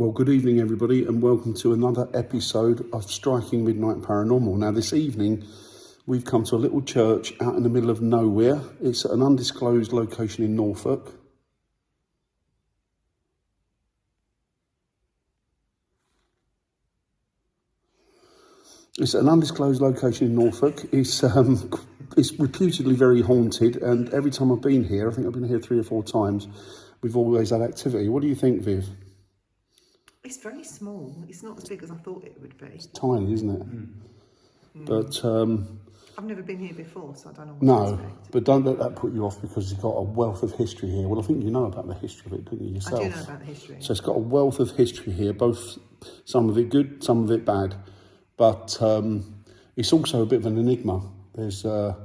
Well, good evening, everybody, and welcome to another episode of Striking Midnight Paranormal. Now, this evening, we've come to a little church out in the middle of nowhere. It's at an undisclosed location in Norfolk. It's an undisclosed location in Norfolk. It's reputedly very haunted, and every time I've been here, I think I've been here 3 or 4 times, we've always had activity. What do you think, Viv? It's very small. It's not as big as I thought it would be. It's tiny, isn't it? But I've never been here before, so I don't know what to no, expect. but don't let that put you off because it's got a wealth of history here. Well, I think you know about the history of it, don't you, yourself? I do know about the history. So it's got a wealth of history here, both some of it good, some of it bad. But it's also a bit of an enigma. There's a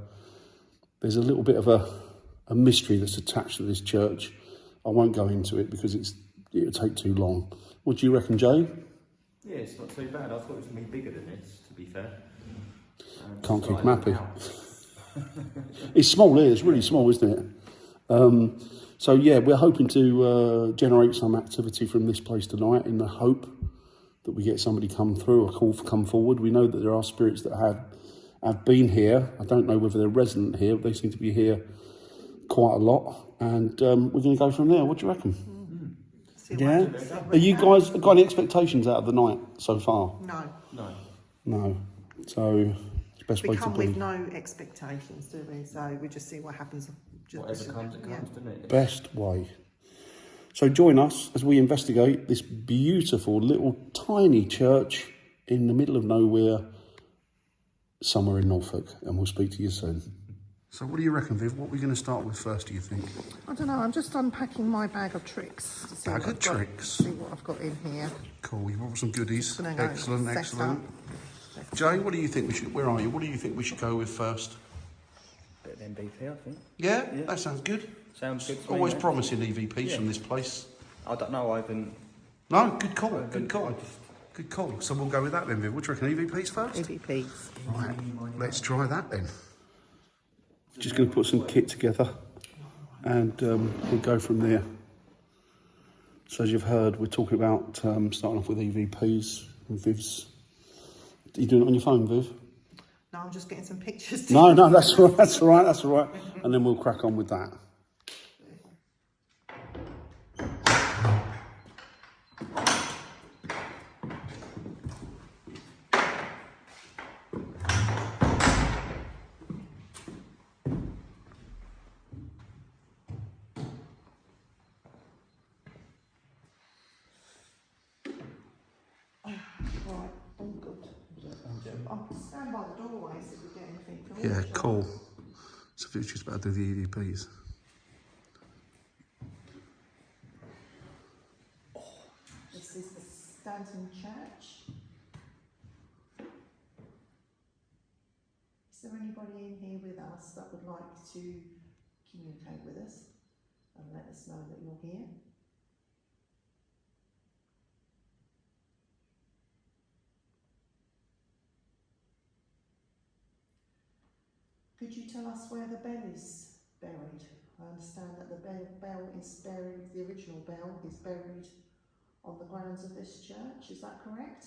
little bit of a mystery that's attached to this church. I won't go into it because it'll take too long. What do you reckon, Jay? Yeah, it's not too bad. I thought it was going to be bigger than this, to be fair. Can't keep them happy. It's small here, it's really small, isn't it? So yeah, we're hoping to generate some activity from this place tonight in the hope that we get somebody come through, come forward. We know that there are spirits that have been here. I don't know whether they're resident here, but they seem to be here quite a lot. And we're going to go from there. What do you reckon? Yeah? Are you guys got any expectations out of the night so far? No. No. So it's the best We way to come be. with no expectations, do we? So we just see what happens. Whatever comes, it comes, doesn't it? Best way. So join us as we investigate this beautiful little tiny church in the middle of nowhere, somewhere in Norfolk, and we'll speak to you soon. So what do you reckon, Viv? What are we going to start with first, do you think? I don't know. I'm just unpacking my bag of tricks. To see Bag what of I've got- tricks. See what I've got in here. Cool, you've brought some goodies. Gonna go Excellent, set excellent. up. Jay, what do you think where are you? What do you think we should go with first? Bit of MVP, I think. Yeah, that sounds good. Sounds good to me, Always mate. promising EVPs from this place. I don't know, I haven't... No, good call, good call. Good call. So we'll go with that then, Viv. What do you reckon, EVPs first? EVPs. Right, let's try that then. Just going to put some kit together and we'll go from there. So as you've heard, we're talking about starting off with EVPs and Viv's. Are you doing it on your phone, Viv? No, I'm just getting some pictures. No, that's all right, that's all right, that's all right. And then we'll crack on with that. Right, all good. I'll stand by the doorway so we get anything from Yeah, each other. cool. So Viv's just about to do the EVPs. This is the Stanton Church. Is there anybody in here with us that would like to communicate with us and let us know that you're here? Could you tell us where the bell is buried? I understand that the bell is buried, the original bell is buried on the grounds of this church, is that correct?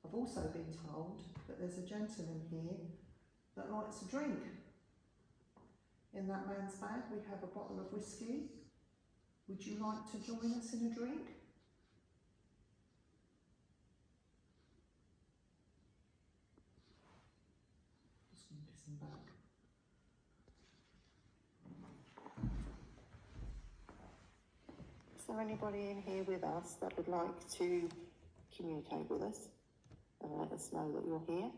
I've also been told that there's a gentleman here that likes a drink. In that man's bag we have a bottle of whiskey. Would you like to join us in a drink? Just going to listen back. Is there anybody in here with us that would like to communicate with us and let us know that you're here?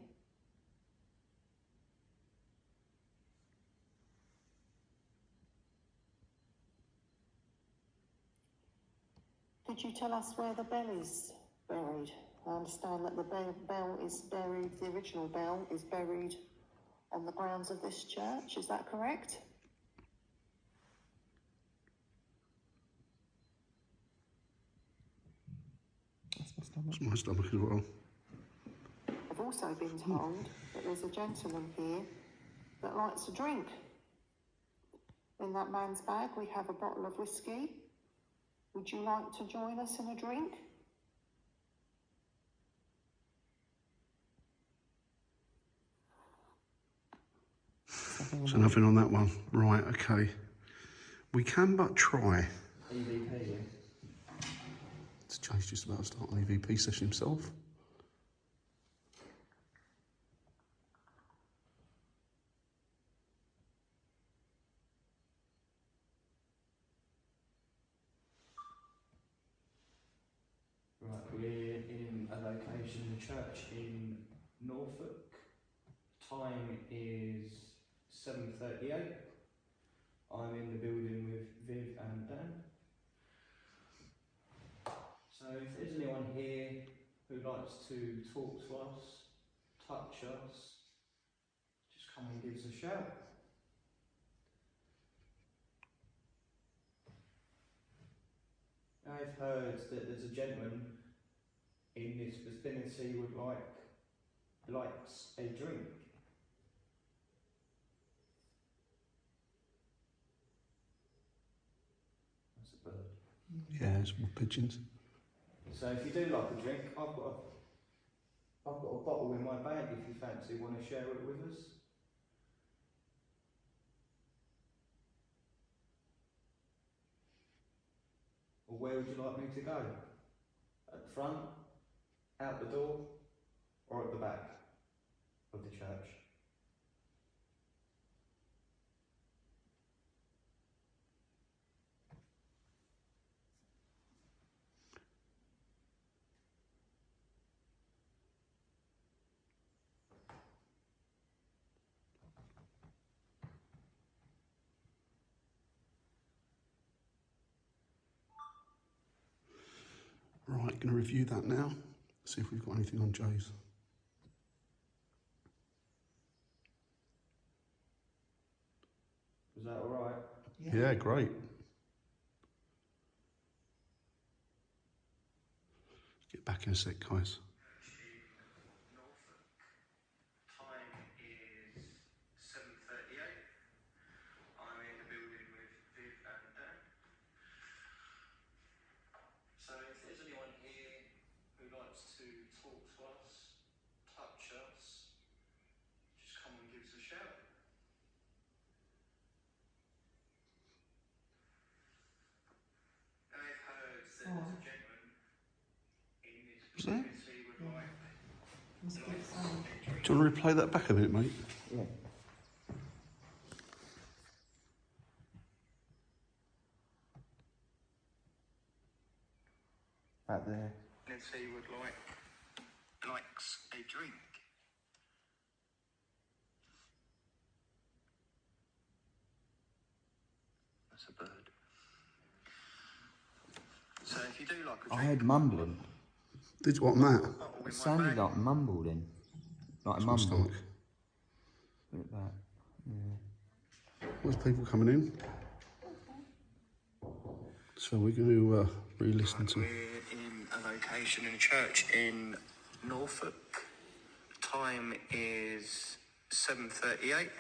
Could you tell us where the bell is buried? I understand that the bell is buried, the original bell is buried on the grounds of this church, is that correct? That's my stomach. It's my stomach as well. I've also been told that there's a gentleman here that likes a drink. In that man's bag we have a bottle of whiskey. Would you like to join us in a drink? So nothing on that one. Right, okay. We can but try. EVP, yeah. Jay's just about to start an EVP session himself. Right, we're in a location, the church in Norfolk. Time is 7:38. I'm in the building with Viv and Dan. So if there's anyone here who likes to talk to us, touch us, just come and give us a shout. I've heard that there's a gentleman in this vicinity likes a drink. That's a bird. Yeah, it's more pigeons. So if you do like a drink, I've got a bottle in my bag if you fancy want to share it with us. Or where would you like me to go? At the front, out the door, or at the back of the church? Right, going to review that now. See if we've got anything on Jay's. Is that alright? Yeah, great. Get back in a sec, guys. Time is 7:38. I'm in the building with Viv and Dan. So if there's anyone here who likes to talk to us, touch us, just come and give us a shout. I've heard that there's a gentleman in this vicinity would like. Do you want to replay that back a bit, mate? Yeah. Out there. Let's see, likes a drink. That's a bird. So if you do like a drink, I heard mumbling. Did you want that? It sounded like mumbling. Like a My mumble. stomach. Put it back. Yeah. There's people coming in. So we're going to re-listen to. we're in a location in a church in Norfolk. Time is 7:38.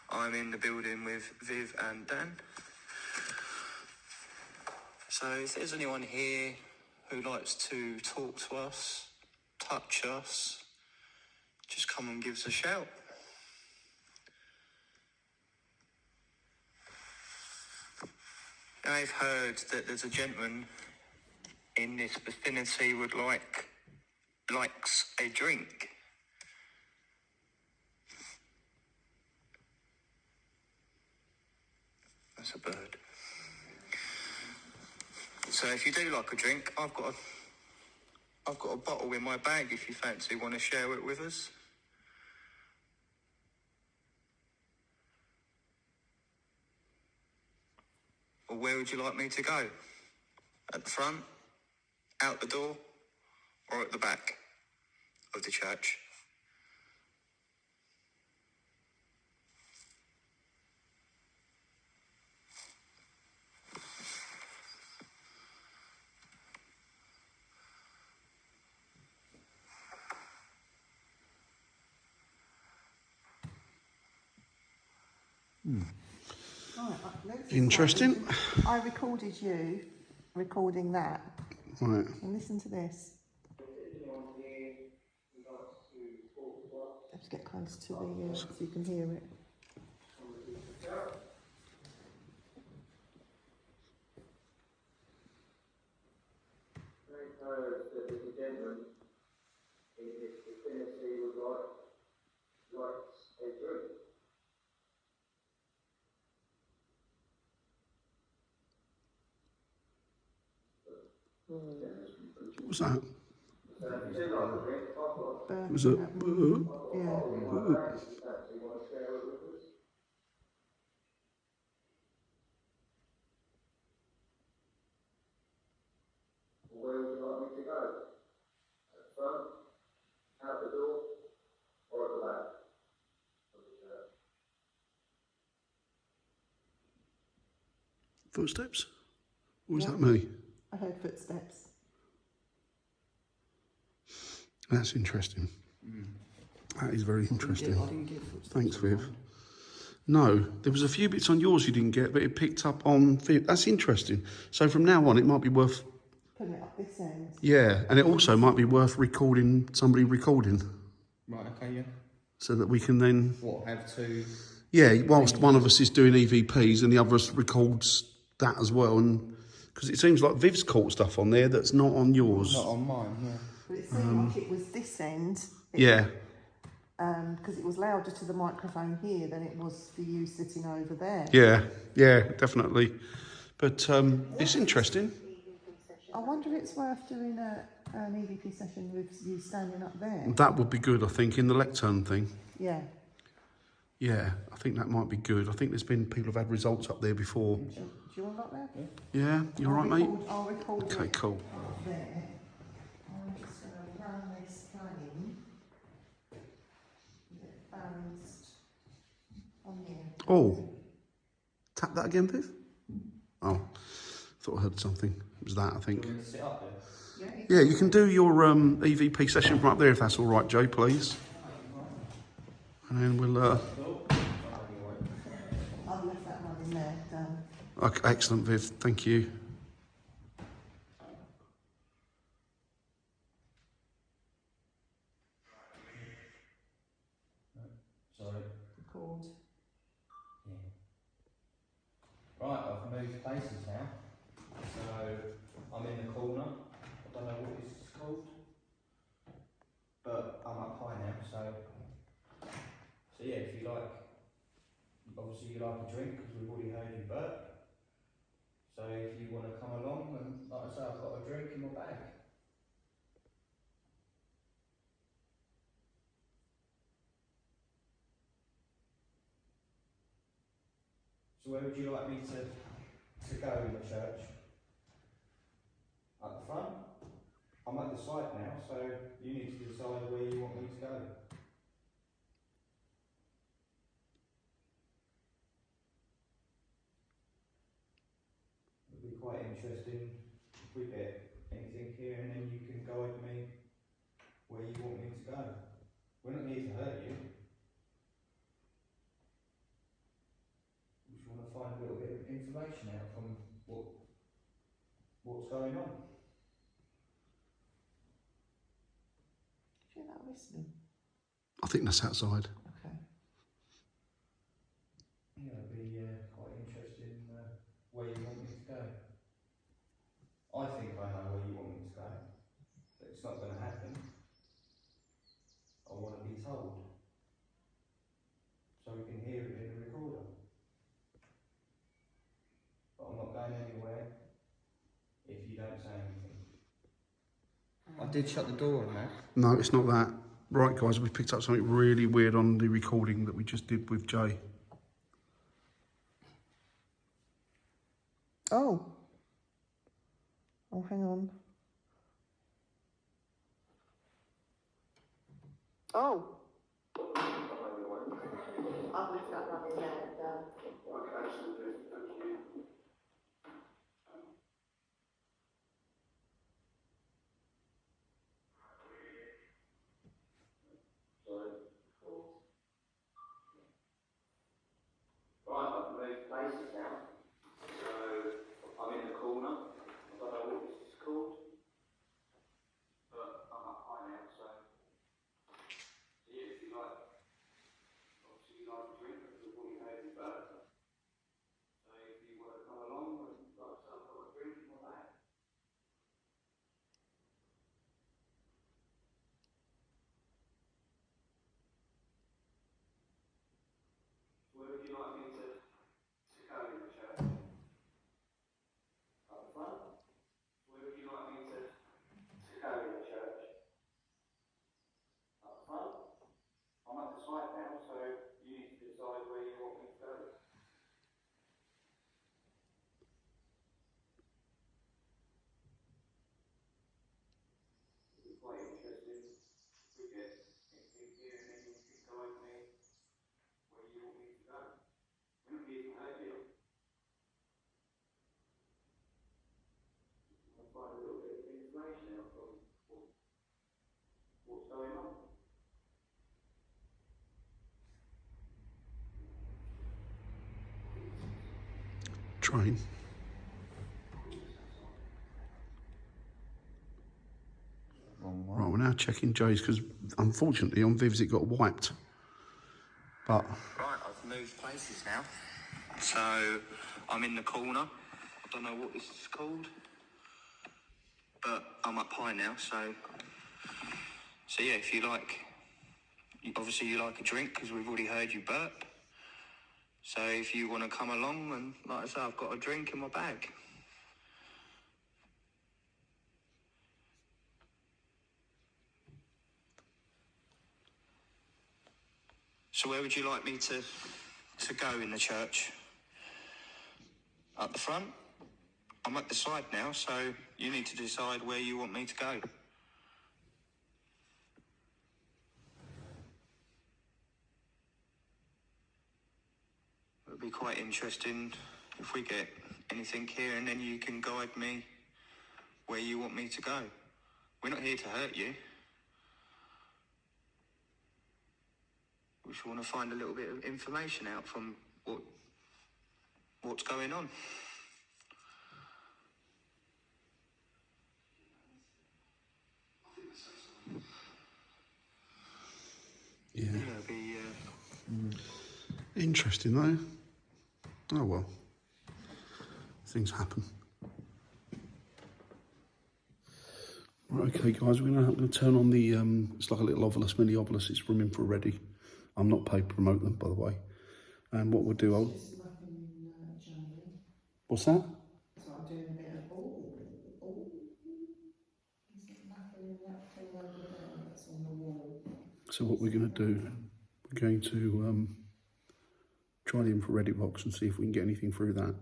I'm in the building with Viv and Dan. So if there's anyone here who likes to talk to us, touch us, just come and give us a shout. I've heard that there's a gentleman in this vicinity likes a drink. That's a bird. So if you do like a drink, I've got a bottle in my bag if you fancy want to share it with us. Or where would you like me to go? At the front, out the door, or at the back of the church? Right, let's Interesting. I recorded you recording that. Right. And listen to this. Have to get close to the so you can hear it. What was that? Was it? Yeah. Where would you like me to go? At the front, out the door, or at the back of the church? Footsteps? Or was Yeah. that me? I heard footsteps. That's interesting. That is very interesting. I didn't get footsteps. Thanks, on Viv. mine. No, there was a few bits on yours you didn't get, but it picked up on Viv. That's interesting. So from now on, it might be worth, Put it up this end. yeah, and it also might be worth recording, somebody recording, Right, okay, yeah. so that we can then, What, have two? yeah, whilst one of us is doing EVPs and the other us records that as well, and because it seems like Viv's caught stuff on there that's not on yours. Not on mine, yeah. But it seemed like it was this end. Yeah, Because it was louder to the microphone here than it was for you sitting over there. yeah, definitely. But it's interesting. I wonder if it's worth doing an EVP session with you standing up there. That would be good, I think, in the lectern thing. Yeah. Yeah, I think that might be good. I think there's been people who've had results up there before. Do you want that there? Yeah, you all right, mate? I'll record Okay, it cool. up there. I'm just going to run this plane. Is it balanced on here? Oh, tap that again, Viv? Oh, thought I heard something. It was that, I think. Do you want me to sit up there? Yeah. Yeah, you can do your EVP session from up there if that's all right, Joe, please. And then we'll... I've left that one in there, Dan. Okay, excellent, Viv. Thank you. Sorry. Record. Yeah. Right, I've moved places now. So I'm in the corner. I don't know what this is called. But I'm up high now, so yeah, if you like, obviously you like a drink because we've already heard you burp. So if you want to come along, and like I say, I've got a drink in my bag. So where would you like me to go in the church? At the front? I'm at the side now, so you need to decide where you want me to go. It'll be quite interesting if we get anything here and then you can guide me where you want me to go. We're not here to hurt you. We just want to find a little bit of information out from what's going on. Do you know listening? I think that's outside. Okay. Yeah, it'd be quite interesting where you want me to go. I think I know where you want me to go, but it's not going to happen. I want to be told, so we can hear it in the recorder. But I'm not going anywhere if you don't say anything. I did shut the door on that. No, it's not that. Right, guys, we picked up something really weird on the recording that we just did with Jay. Oh. Oh, hang on. Oh. I've left that one in there, Dan. Right, like a drink, because we've already had your birthday. So if you want to come along and like some got a drink in my bag. Where would you like me to go in the church? Up the front? Where would you like me to go in the church? Up the front? I'm at the side now, so you need to decide where you want me to go. It'd be quite interesting if we get anything here and then you can guide me where you want me to go. We're not here to hurt you. I'll find a little bit of information out from what's going on. Train. Right, we're now checking Jay's because unfortunately on Viv's it got wiped. But Right, I've moved places now. So I'm in the corner. I don't know what this is called, but I'm up high now. So yeah, if you like, obviously you like a drink because we've already heard you burp. So if you want to come along, and like I say, I've got a drink in my bag. So where would you like me to go in the church? Up the front? I'm at the side now, so you need to decide where you want me to go. It would be quite interesting if we get anything here and then you can guide me where you want me to go. We're not here to hurt you. We just want to find a little bit of information out from what's going on. yeah, It'll be interesting though. Oh well, things happen. Right, okay guys, we're going to turn on the, it's like a little Ovilus, mini Ovilus, it's from Infrareddy. I'm not paid to promote them, by the way. And what we'll do, Just muffin Jamie. what's that? So I'm doing a bit of Is it muffin in that thing over there that's on the wall? So what we're going to do, we're going to try the infrared box and see if we can get anything through that.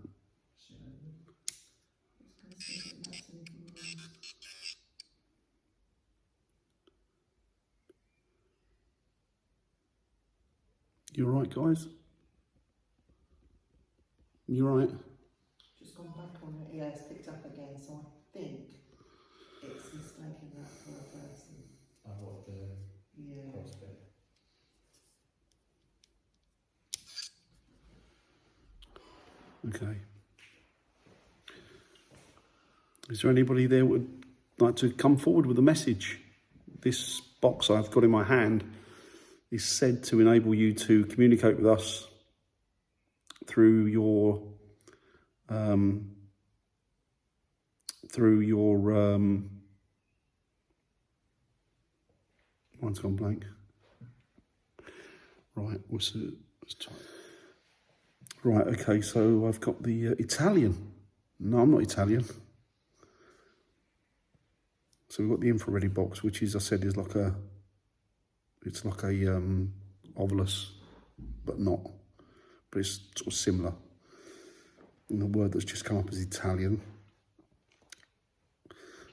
You alright guys? You alright? Just gone back on it. Yeah, it's picked up again, so I think it's mistaken that for a person. I what the Yeah. prospect. Okay. Is there anybody there who would like to come forward with a message? This box I've got in my hand is said to enable you to communicate with us through your mine's gone blank. Right, let's try. Right, okay, so I've got the Italian. No, I'm not Italian. So we've got the infrared box, which is, I said, is like a, it's like a Ovilus, but not. But it's sort of similar. And the word that's just come up is Italian.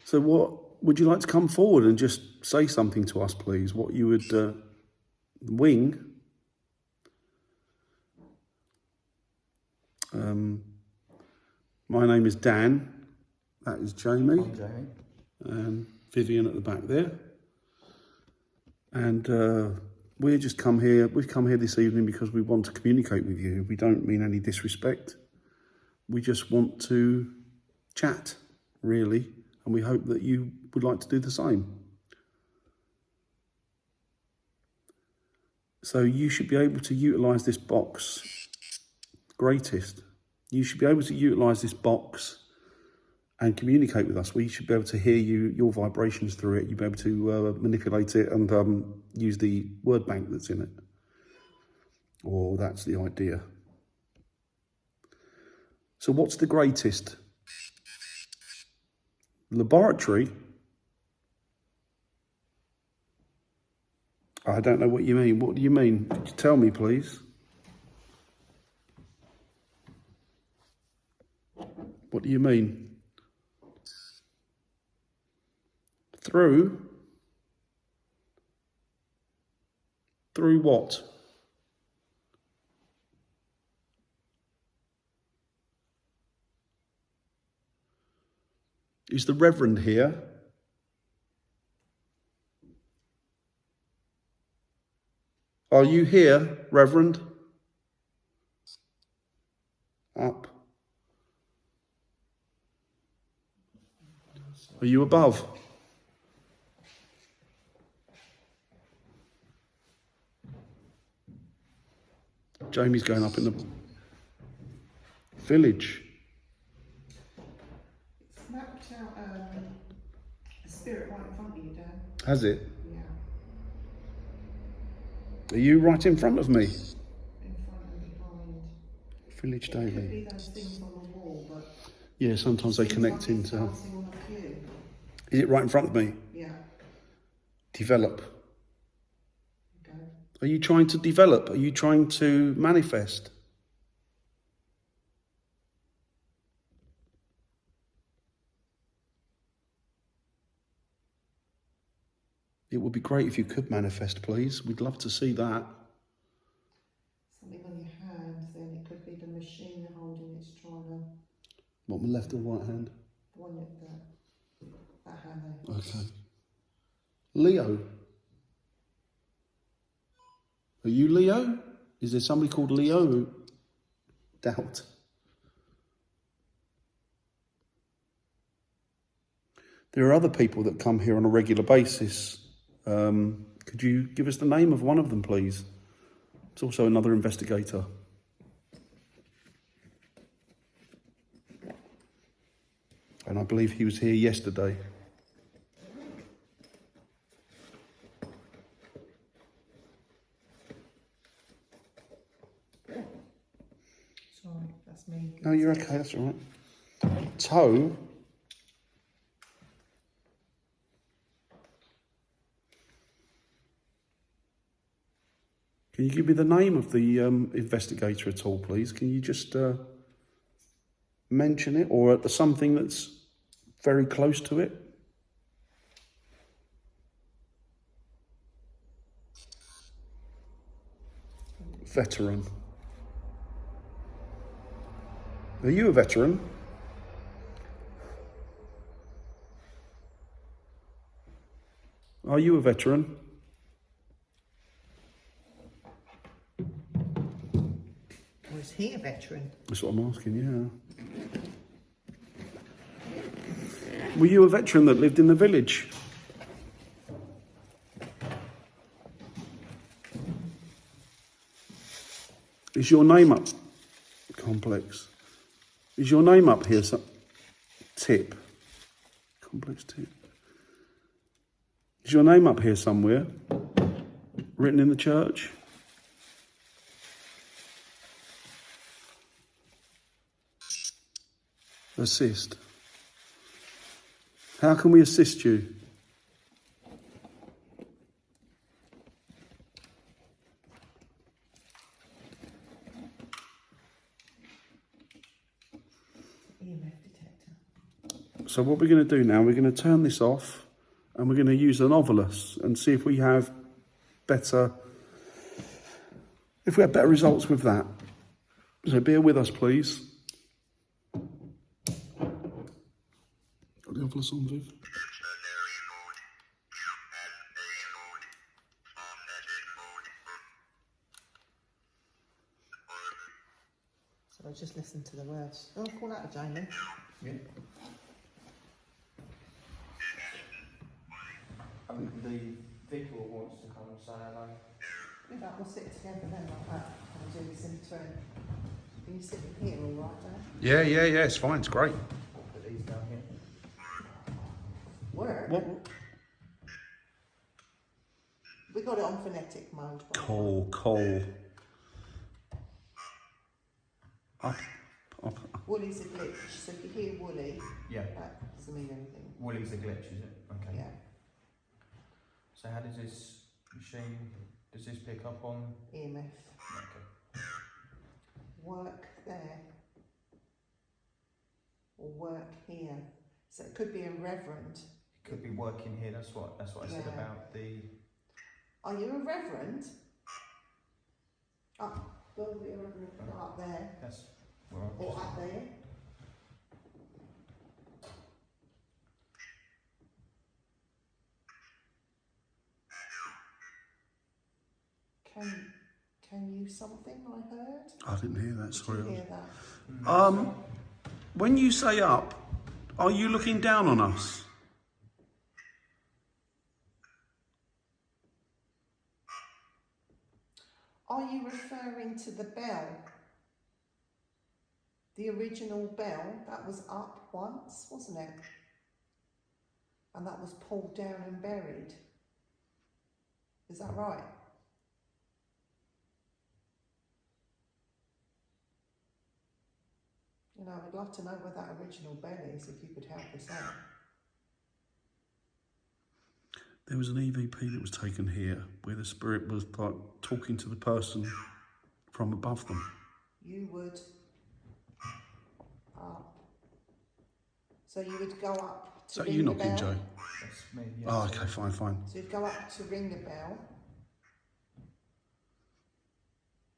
So what would you like to come forward and just say something to us, please? What you would, wing. My name is Dan. That is Jamie. I'm Jamie. And Vivian at the back there. And we've come here this evening because we want to communicate with you. We don't mean any disrespect. We just want to chat, really, and we hope that you would like to do the same. So you should be able to utilise this box. Greatest. You should be able to utilise this box and communicate with us. We should be able to hear your vibrations through it. You'll be able to manipulate it and use the word bank that's in it. Or that's the idea. So what's the greatest? Laboratory? I don't know what you mean. What do you mean? Could you tell me, please? What do you mean? Through? Through what? Is the Reverend here? Are you here, Reverend? Up. Are you above? Jamie's going up in the village. It's mapped out a spirit right in front of you, Dan. Has it? Yeah, Are you right in front of me? in front and behind. Village It could Daily. be those things on the wall, but Yeah, sometimes they seems connect like it's into... bouncing on a cue. Is it right in front of me? Yeah, Develop. okay. Are you trying to develop? Are you trying to manifest? It would be great if you could manifest, please. We'd love to see that. Something on your hand, then it could be the machine you're holding. It's trying to, What, my left or right hand? the one that hand there. Okay. Leo. Are you Leo? Is there somebody called Leo? Doubt. There are other people that come here on a regular basis. Could you give us the name of one of them, please? It's also another investigator. And I believe he was here yesterday. Sorry, that's me. No, you're okay, that's all right. Toe. Can you give me the name of the investigator at all, please? Can you just mention it, or something that's very close to it? Veteran. Are you a veteran? Are you a veteran? Or is he a veteran? That's what I'm asking, yeah. Were you a veteran that lived in the village? Is your name up? Complex. Is your name up here? Tip. Complex tip. Is your name up here somewhere? Written in the church? Assist. How can we assist you? EMF detector. So what we're going to do now, we're going to turn this off and we're going to use an Ovilus and see if we have better results with that. So bear with us, please. Got the Ovilus on, Viv? So I just listen to the words. Oh, call out to Jamie. Yeah. I think the vicar wants to come and say hello. You know, we'll sit together then like that. I'll do this in between. Can you sit in here all right, Dan? Yeah, it's fine, it's great. Put these down here. Work? What? We got it on phonetic mode. by the way. Coal. Up. Woolly's a glitch, so if you hear woolly, Yeah. that doesn't mean anything. Woolly's a glitch, is it? Okay. Yeah, So how does this machine, does this pick up on? EMF. Okay. Work there. Or work here. So it could be a reverend. It could be working here, that's what I said Yeah. about the... Are you a reverend? Up, go be a reverend, up there. That's where I'm Or up there. Can you something I heard? I didn't hear that, Did sorry. you hear that? When you say up, are you looking down on us? Are you referring to the bell? The original bell that was up once, wasn't it? And that was pulled down and buried. Is that right? You know, I'd love to know where that original bell is, if you could help us out. There was an EVP that was taken here where the spirit was like talking to the person from above them. You would up. So you would go up Is to that ring you the knocking, bell. Joe? That's me, yeah. Oh, okay, fine. So you'd go up to ring the bell.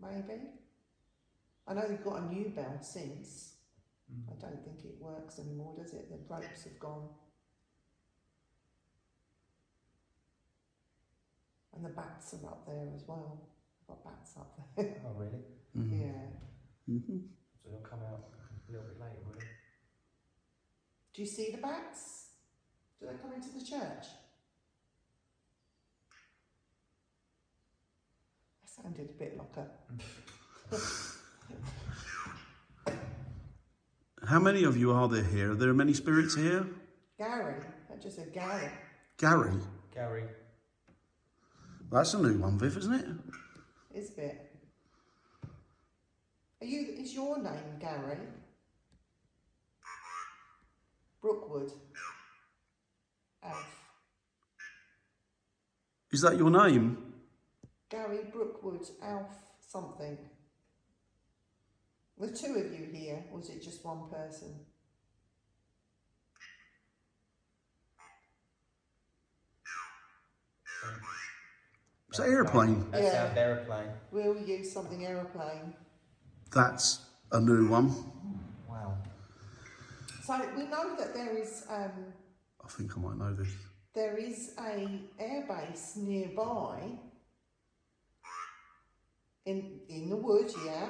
Maybe. I know they've got a new bell since. Mm. I don't think it works anymore, does it? The ropes have gone. And the bats are up there as well. I've got bats up there. Oh, really? Mhm. Yeah. Mhm. So they'll come out a little bit later, will they? Do you see the bats? Do they come into the church? That sounded a bit like a... How many of you are there here? Are there many spirits here? Gary. That just said Gary. Gary? Gary. That's a new one, Viv, isn't it? Is a bit. Is your name Gary? Brookwood. Alf. Is that your name? Gary Brookwood, Alf something. The two of you here, or was it just one person? It's an aeroplane. That Yeah. sound aeroplane. We'll use something aeroplane. That's a new one. Wow. So we know that there is I think I might know this. a airbase nearby. In the woods, yeah.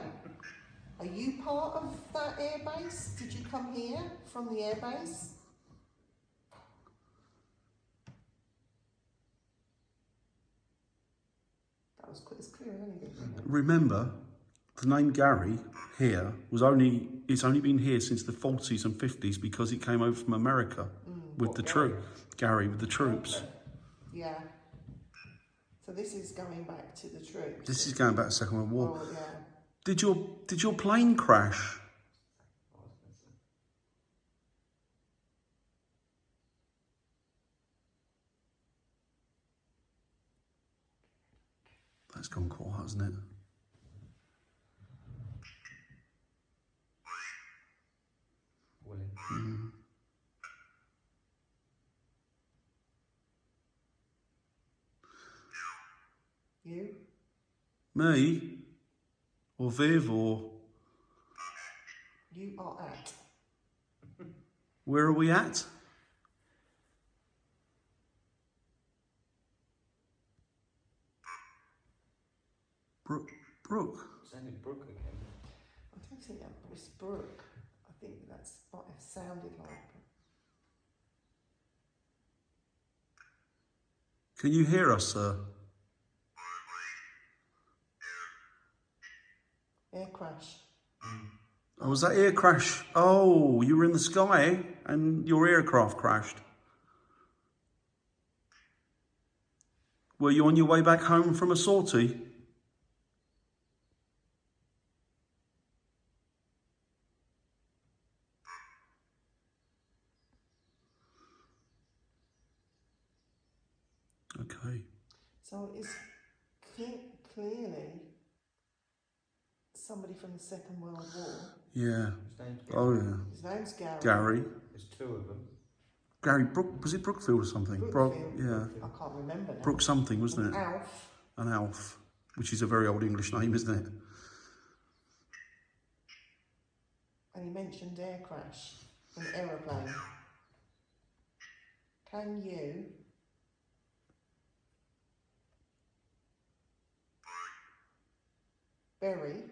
Are you part of that airbase? Did you come here from the airbase? That was as clear as anything. Remember, the name Gary here it's only been here since the 40s and 50s because it came over from America with What, the Gary? Gary with the troops. Yeah. So this is going back to the troops. This is going back to the Second World War. Oh, yeah. Did your plane crash? That's gone quiet, hasn't it? Willing. You? Me? Or Viv? Or You are at. where are we at? Brooke. Sounded Brooke again. I don't think that was Brooke. I think that's what it sounded like. Can you hear us, sir? Air crash. Oh, was that air crash? Oh, you were in the sky and your aircraft crashed. Were you on your way back home from a sortie? Okay. So it's clearly somebody from the Second World War. Yeah. His name's Gary. Oh, yeah. His name's Gary. Gary. There's two of them. Gary Brook, was it Brookfield or something? Brookfield. Yeah. I can't remember now. Brook something, wasn't it? Alf. And Alf, which is a very old English name, isn't it? And he mentioned air crash, an aeroplane. Can you bury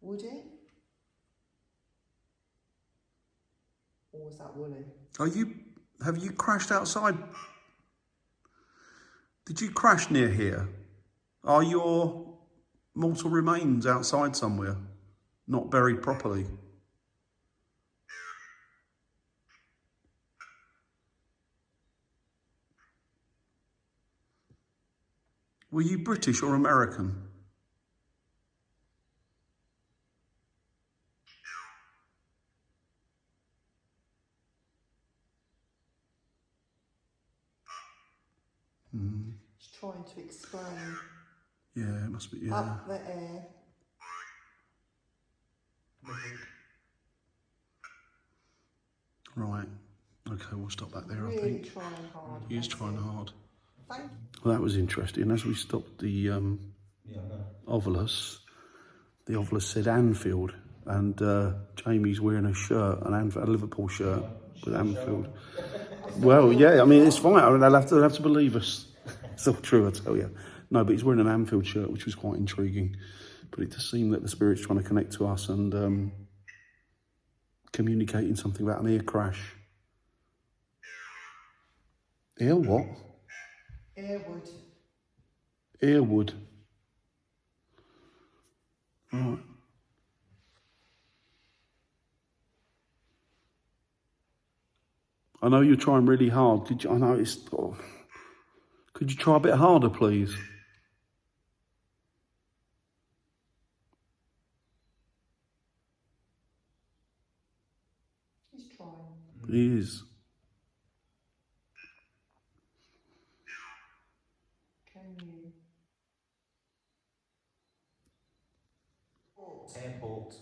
Woody? Or was that Woolly? Have you crashed outside? Did you crash near here? Are your mortal remains outside somewhere, not buried properly? Were you British or American? He's trying to explain Yeah, it must be, yeah. up the air. Right. Okay, we'll stop that there, I Really think. trying hard. He is That's trying it. hard. Thank you. Well, that was interesting. As we stopped the Yeah, I know. Ovilus, the Ovilus said Anfield, and Jamie's wearing a shirt, a Liverpool shirt with Anfield. Well, yeah, I mean, it's fine. I mean, they'll have to believe us. It's all true, I tell you. No, but he's wearing an Anfield shirt, which was quite intriguing. But it does seem that the Spirit's trying to connect to us and communicating something about an air crash. Air what? Airwood. Airwood. Right. I know you're trying really hard. I know it's. Oh, could you try a bit harder, please? He's trying. He is. Can you? Airport.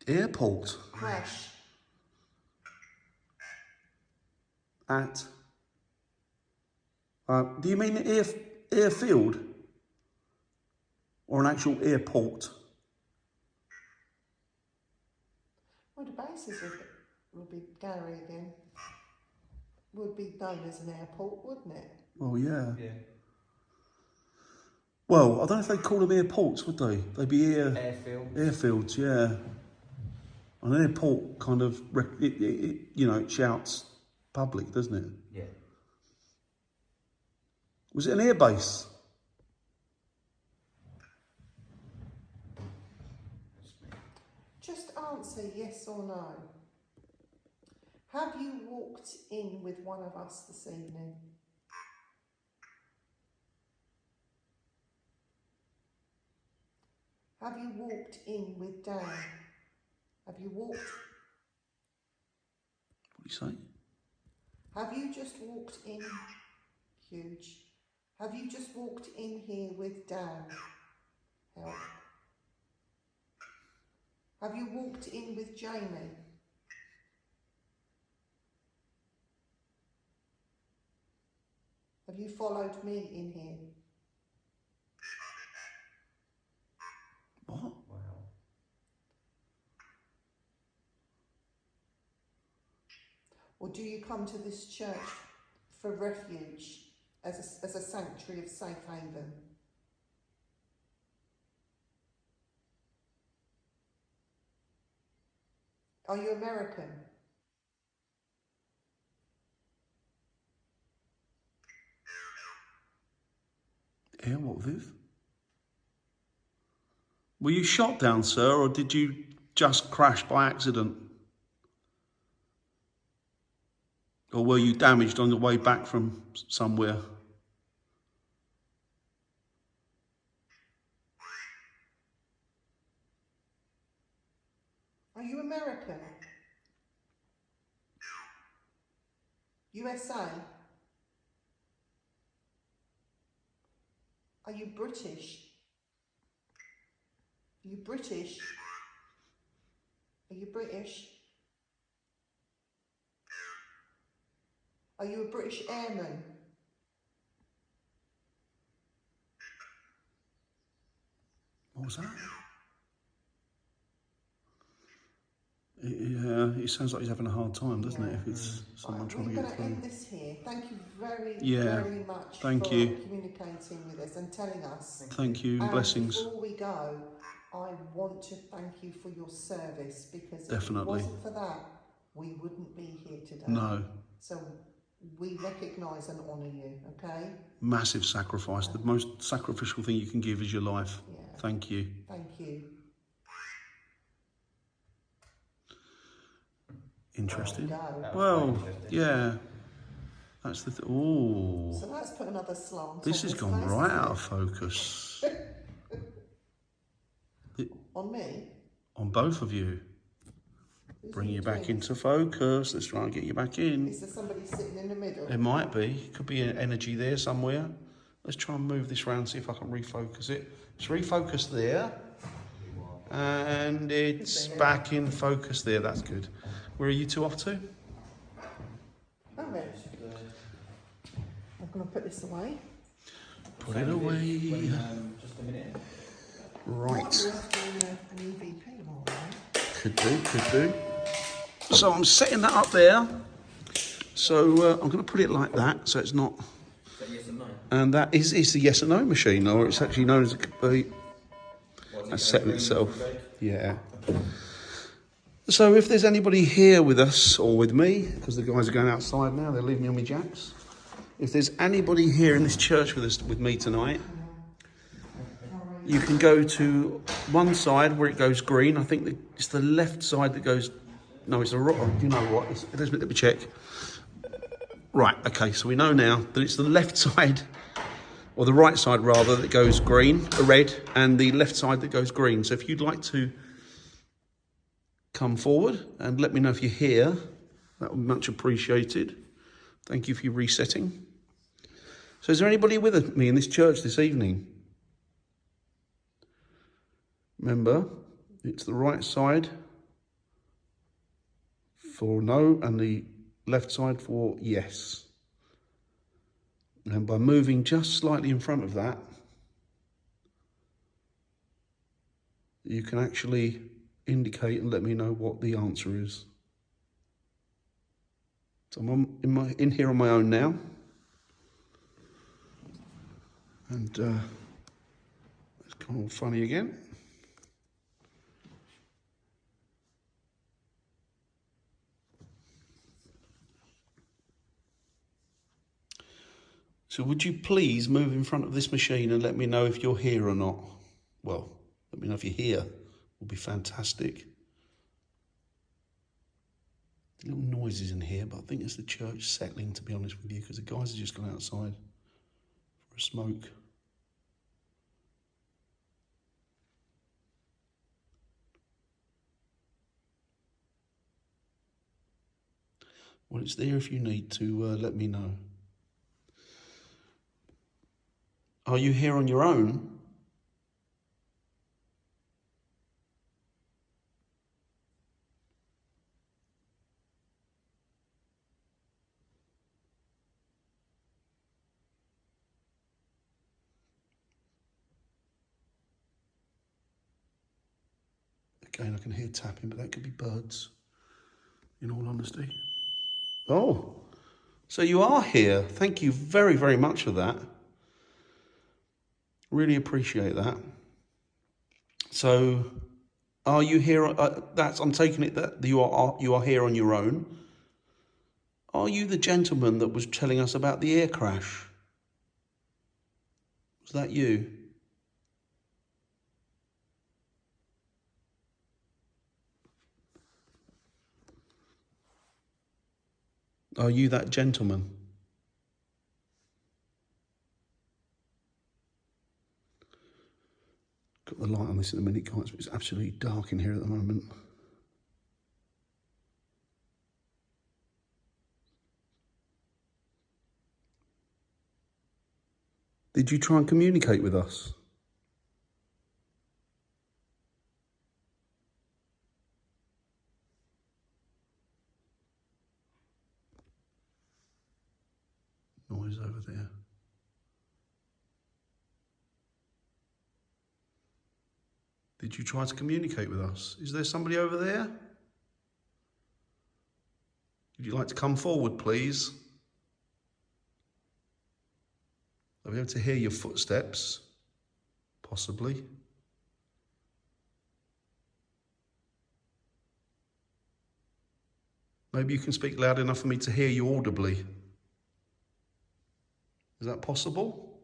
Airport Crash. at. Do you mean airfield? Or an actual airport? Well, the basis would be Gary again. Would be known as an airport, wouldn't it? Well, yeah. Yeah. Well, I don't know if they'd call them airports, would they? They'd be Airfield. airfields, yeah. An airport kind of, it shouts public, doesn't it? Yeah. Was it an airbase? Just answer yes or no. Have you walked in with one of us this evening? Have you walked in with Dan? Have you walked? What do you say? Have you just walked in? Huge. Have you just walked in here with Dan? Help. Have you walked in with Jamie? Have you followed me in here? What? Wow. Or do you come to this church for refuge as a sanctuary of safe haven? Are you American? Air what, Viv? Were you shot down, sir, or did you just crash by accident? Or were you damaged on the way back from somewhere? Are you American? USA? Are you British? Are you British? Are you British? Are you a British airman? What was that? Yeah, it sounds like he's having a hard time, doesn't it? If it's someone Right, trying we're to going get to through. end this here. Thank you very, Yeah, very much thank for you. communicating with us and telling us. Thank you and blessings. Before we go, I want to thank you for your service, because Definitely. if it wasn't for that, we wouldn't be here today. No, So we recognise and honour you, okay? massive sacrifice. The most sacrificial thing you can give is your life. Yeah. Thank you. Thank you. Interesting. Go. That was Well, quite interesting. yeah. That's the ooh. So let's put another slant This on has gone face, right isn't out it? of focus. On me? On both of you. Who's Bring in you back between? into focus. Let's try and get you back in. Is there somebody sitting in the middle? It might be. Could be an energy there somewhere. Let's try and move this round, see if I can refocus it. It's refocused there. And it's back in focus there. That's good. Where are you two off to? Oh, Reg. I'm going to put this away. Put it away. Just a minute. Right. Might be worth doing an EVP while we're there. Could do. So I'm setting that up there. So I'm going to put it like that, so it's not. Is that yes and no? And that is the yes and no machine, or it's actually known as a complete. That's setting itself. Yeah. So if there's anybody here with us or with me, because the guys are going outside now, they're leaving me on my jacks. If there's anybody here in this church with us with me tonight, you can go to one side where it goes green. I think it's the left side that goes. No, it's the right. You know what? Let me check. Right. Okay. So we know now that it's the left side, or the right side rather, that goes green, red, and the left side that goes green. So if you'd like to come forward and let me know if you're here, that would be much appreciated. Thank you for your resetting. So is there anybody with me in this church this evening? Remember, it's the right side for no and the left side for yes. And by moving just slightly in front of that, you can actually indicate and let me know what the answer is. So I'm in here on my own now. And it's gone all funny again. So would you please move in front of this machine and let me know if you're here or not? Well, let me know if you're here. Will be fantastic. Little noises in here, but I think it's the church settling, to be honest with you, because the guys have just gone outside for a smoke. Well, it's there if you need to let me know. Are you here on your own? Again, I can hear tapping, but that could be birds, in all honesty. Oh, so you are here. Thank you very, very much for that. Really appreciate that. So, are you here? I'm taking it that you are here on your own. Are you the gentleman that was telling us about the air crash? Was that you? Are you that gentleman? Got the light on this in a minute, guys, but it's absolutely dark in here at the moment. Did you try and communicate with us? Noise over there. Did you try to communicate with us? Is there somebody over there? Would you like to come forward, please? I'll be able to hear your footsteps, possibly. Maybe you can speak loud enough for me to hear you audibly. Is that possible?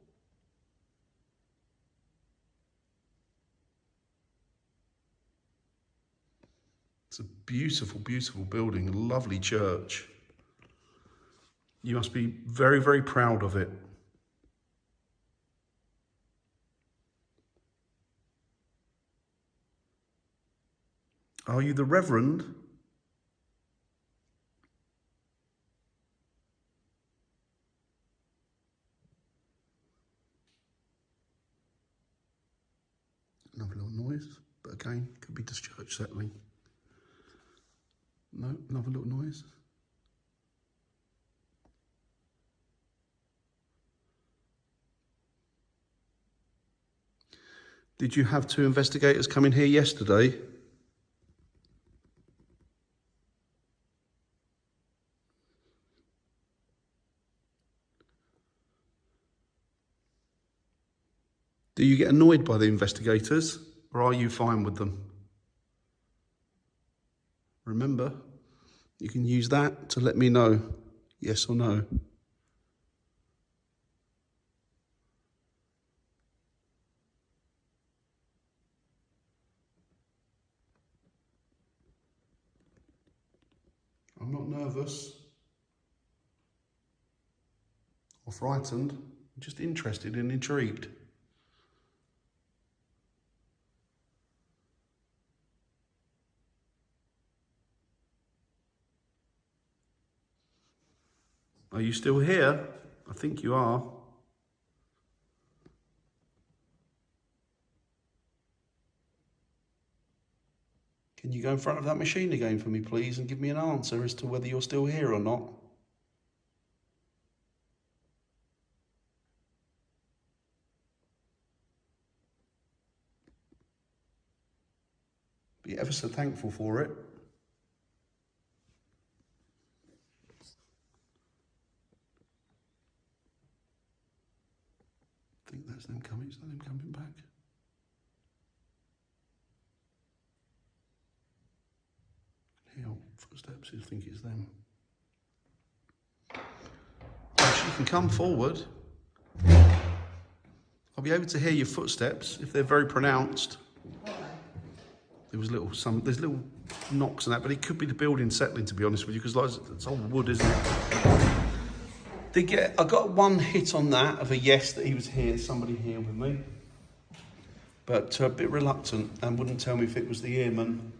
It's a beautiful, beautiful building, a lovely church. You must be very, very proud of it. Are you the Reverend? Another little noise, but again, could be just church settling. No, another little noise. Did you have 2 investigators come in here yesterday? Do you get annoyed by the investigators, or are you fine with them? Remember, you can use that to let me know, yes or no. I'm not nervous or frightened, I'm just interested and intrigued. Are you still here? I think you are. Can you go in front of that machine again for me, please, and give me an answer as to whether you're still here or not? Be ever so thankful for it. I think that's them coming. Is that them coming back? Hear footsteps. I think it's them. If you can come forward, I'll be able to hear your footsteps if they're very pronounced. There's little knocks and that, but it could be the building settling, to be honest with you, because like, it's old wood, isn't it? I got one hit on that of a yes that he was here, somebody here with me, but a bit reluctant and wouldn't tell me if it was the earman,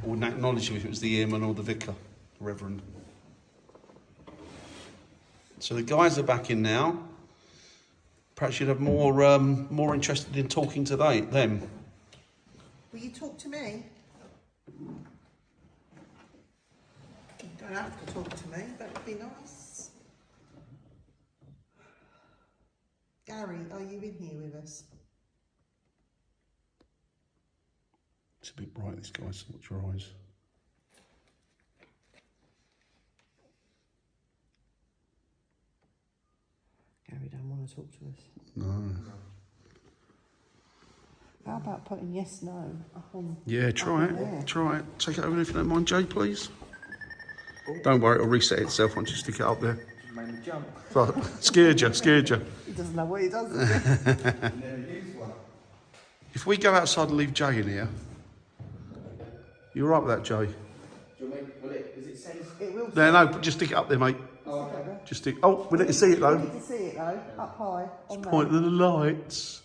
or wouldn't acknowledge me if it was the earman or the vicar, the reverend. So the guys are back in now. Perhaps you'd have more interested in talking to them. Will you talk to me? You don't have to talk to me, that would be nice. Gary, are you in here with us? It's a bit bright, this guy, so watch your eyes. Gary don't want to talk to us. No. How about putting yes, no up on? Yeah, try up in there? it. Try it. Take it over if you don't mind, Jay, please. Don't worry, it'll reset itself once you stick it up there. Made me jump. Right, scared you. He doesn't know what he does. Does If we go outside and leave Jay in here, you're right with that, Jay? Do you want me, is it It says. It will. There, no, just stick it up there, mate. Oh, okay. Just stick. Oh, we need to see it We though. need to see it though, up high, on there. Point to the lights.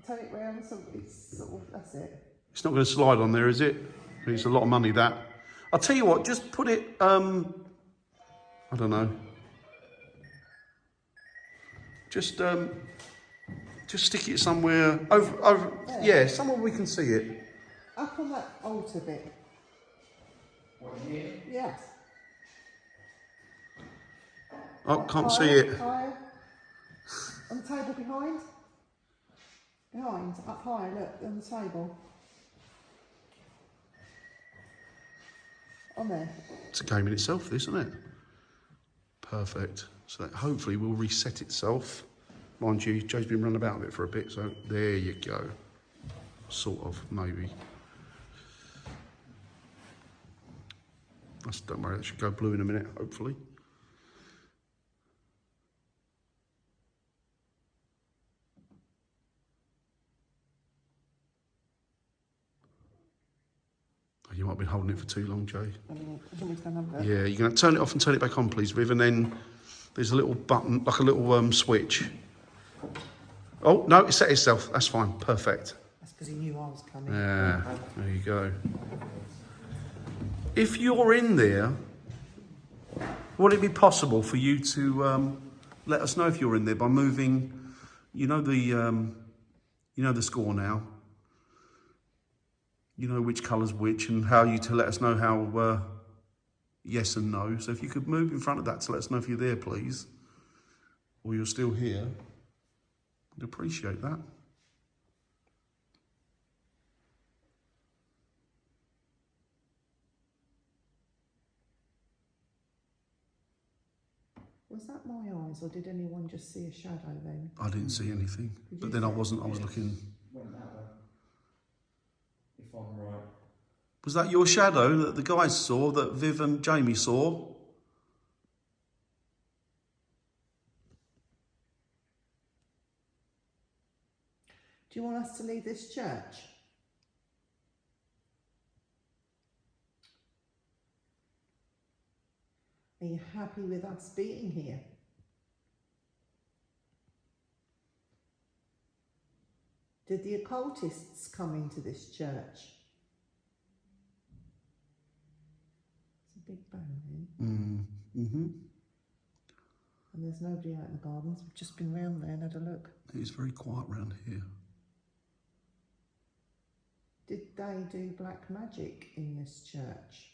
Turn it round, so it's sort of, that's it. It's not going to slide on there, is it? It's a lot of money, that. I'll tell you what, just put it, I don't know. Just stick it somewhere, over, yeah, somewhere we can see it. Up on that altar bit. What, in here? Yes. I can't see Higher, it. Higher. On the table behind. Behind, up higher, look, on the table. On there. It's a game in itself, this, isn't it? Perfect. So that hopefully will reset itself. Mind you, Joe's been running about a bit for a bit, so there you go. Sort of, maybe. Don't worry, that should go blue in a minute, hopefully. Oh, you might have been holding it for too long, Joe. Yeah, you're going to turn it off and turn it back on, please, Viv, and then there's a little button, like a little switch. Oh, no, it set itself. That's fine. Perfect. That's because he knew I was coming. Yeah, there you go. If you're in there, would it be possible for you to let us know if you're in there by moving, you know the score now? You know which colour's which and how you to let us know how yes and no. So if you could move in front of that to let us know if you're there, please, or you're still here, I'd appreciate that. Was that my eyes, or did anyone just see a shadow then? I didn't see anything, Did but you then I see- was looking. Went that way. If I'm right. Was that your shadow that the guys saw, that Viv and Jamie saw? Do you want us to leave this church? Are you happy with us being here? Did the occultists come into this church? It's a big bang here. Mm-hmm. And there's nobody out in the gardens. We've just been round there and had a look. It's very quiet around here. Did they do black magic in this church?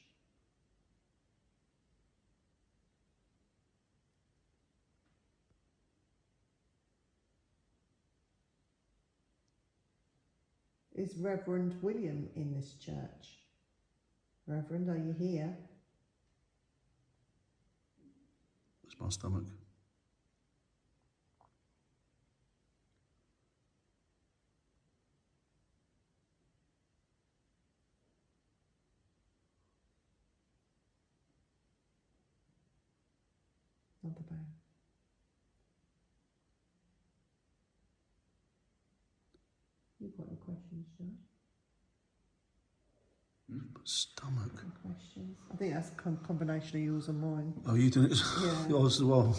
Is Reverend William in this church? Reverend, are you here? It's my stomach. Not the bad. You've got any questions, Joe? Stomach. Any questions? I think that's a combination of yours and mine. Oh, you doing it? Yeah. Yours as well.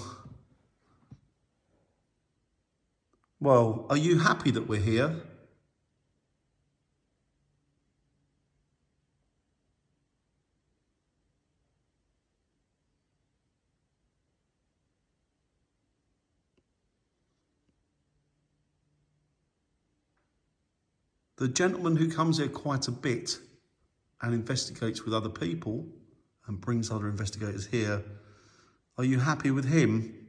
Well, are you happy that we're here? The gentleman who comes here quite a bit and investigates with other people and brings other investigators here, are you happy with him?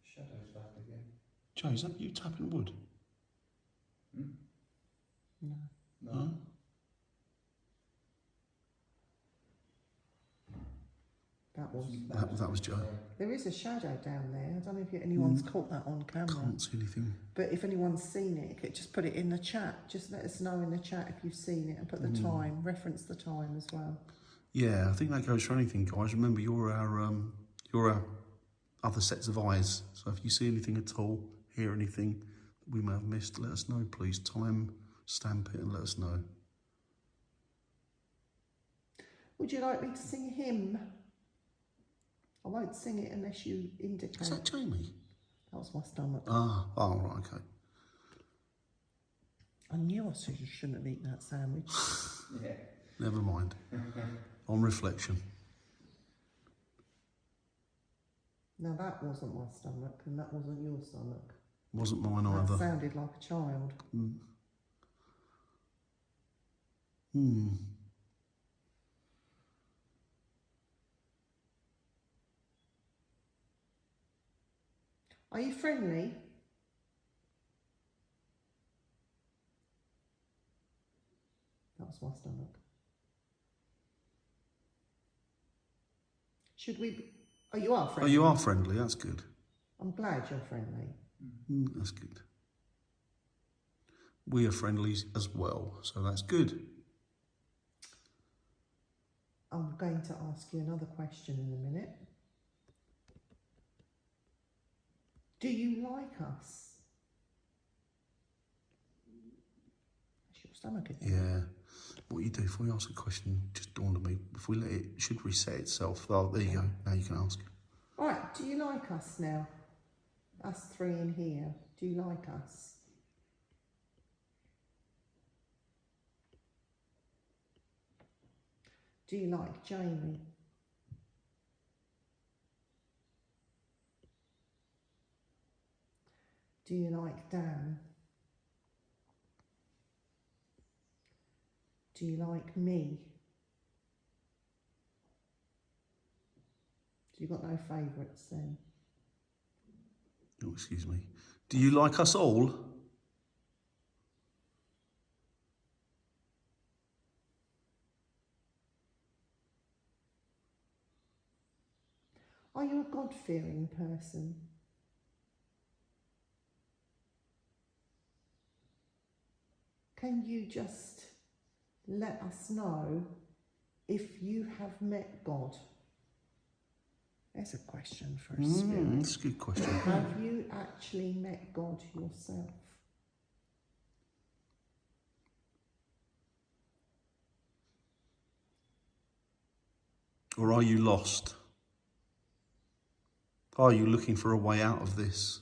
Shadow's back again. Joe, is that you tapping wood? No. Huh? That was Joe. There is a shadow down there. I don't know if anyone's caught that on camera. Can't see anything. But if anyone's seen it, just put it in the chat. Just let us know in the chat if you've seen it and put the time, reference the time as well. Yeah, I think that goes for anything, guys. Remember, you're our other sets of eyes. So if you see anything at all, hear anything, we may have missed, let us know, please. Time stamp it and let us know. Would you like me to sing a hymn? I won't sing it unless you indicate. Is that Jamie? That was my stomach. Oh, right, okay. I knew I said you shouldn't have eaten that sandwich. Yeah. Never mind. On reflection. Now that wasn't my stomach and that wasn't your stomach. Wasn't mine That either. sounded like a child. Are you friendly? That was my stomach. Should we... Oh, you are Oh, friendly? you are friendly, that's good. I'm glad you're friendly. That's good. We are friendly as well, so that's good. I'm going to ask you another question in a minute. Do you like us? That's your stomach, isn't it? Yeah. What you do if we ask a question just dawned on me. If we let it should reset itself. Oh, there you go. Now you can ask. Right, do you like us now? Us three in here. Do you like us? Do you like Jamie? Do you like Dan? Do you like me? So you've got no favourites then? Oh, excuse me. Do you like us all? Are you a God-fearing person? Can you just let us know if you have met God? There's a question for a spirit. That's a good question. Have you actually met God yourself? Or are you lost? Are you looking for a way out of this?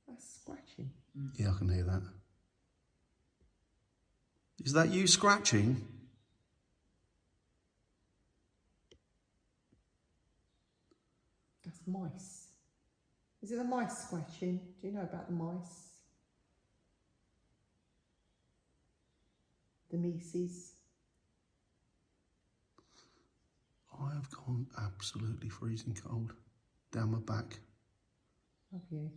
That's scratching. Yeah, I can hear that. Is that you scratching? That's mice. Is it the mice scratching? Do you know about the mice? The Mises? I have gone absolutely freezing cold down my back. Have you?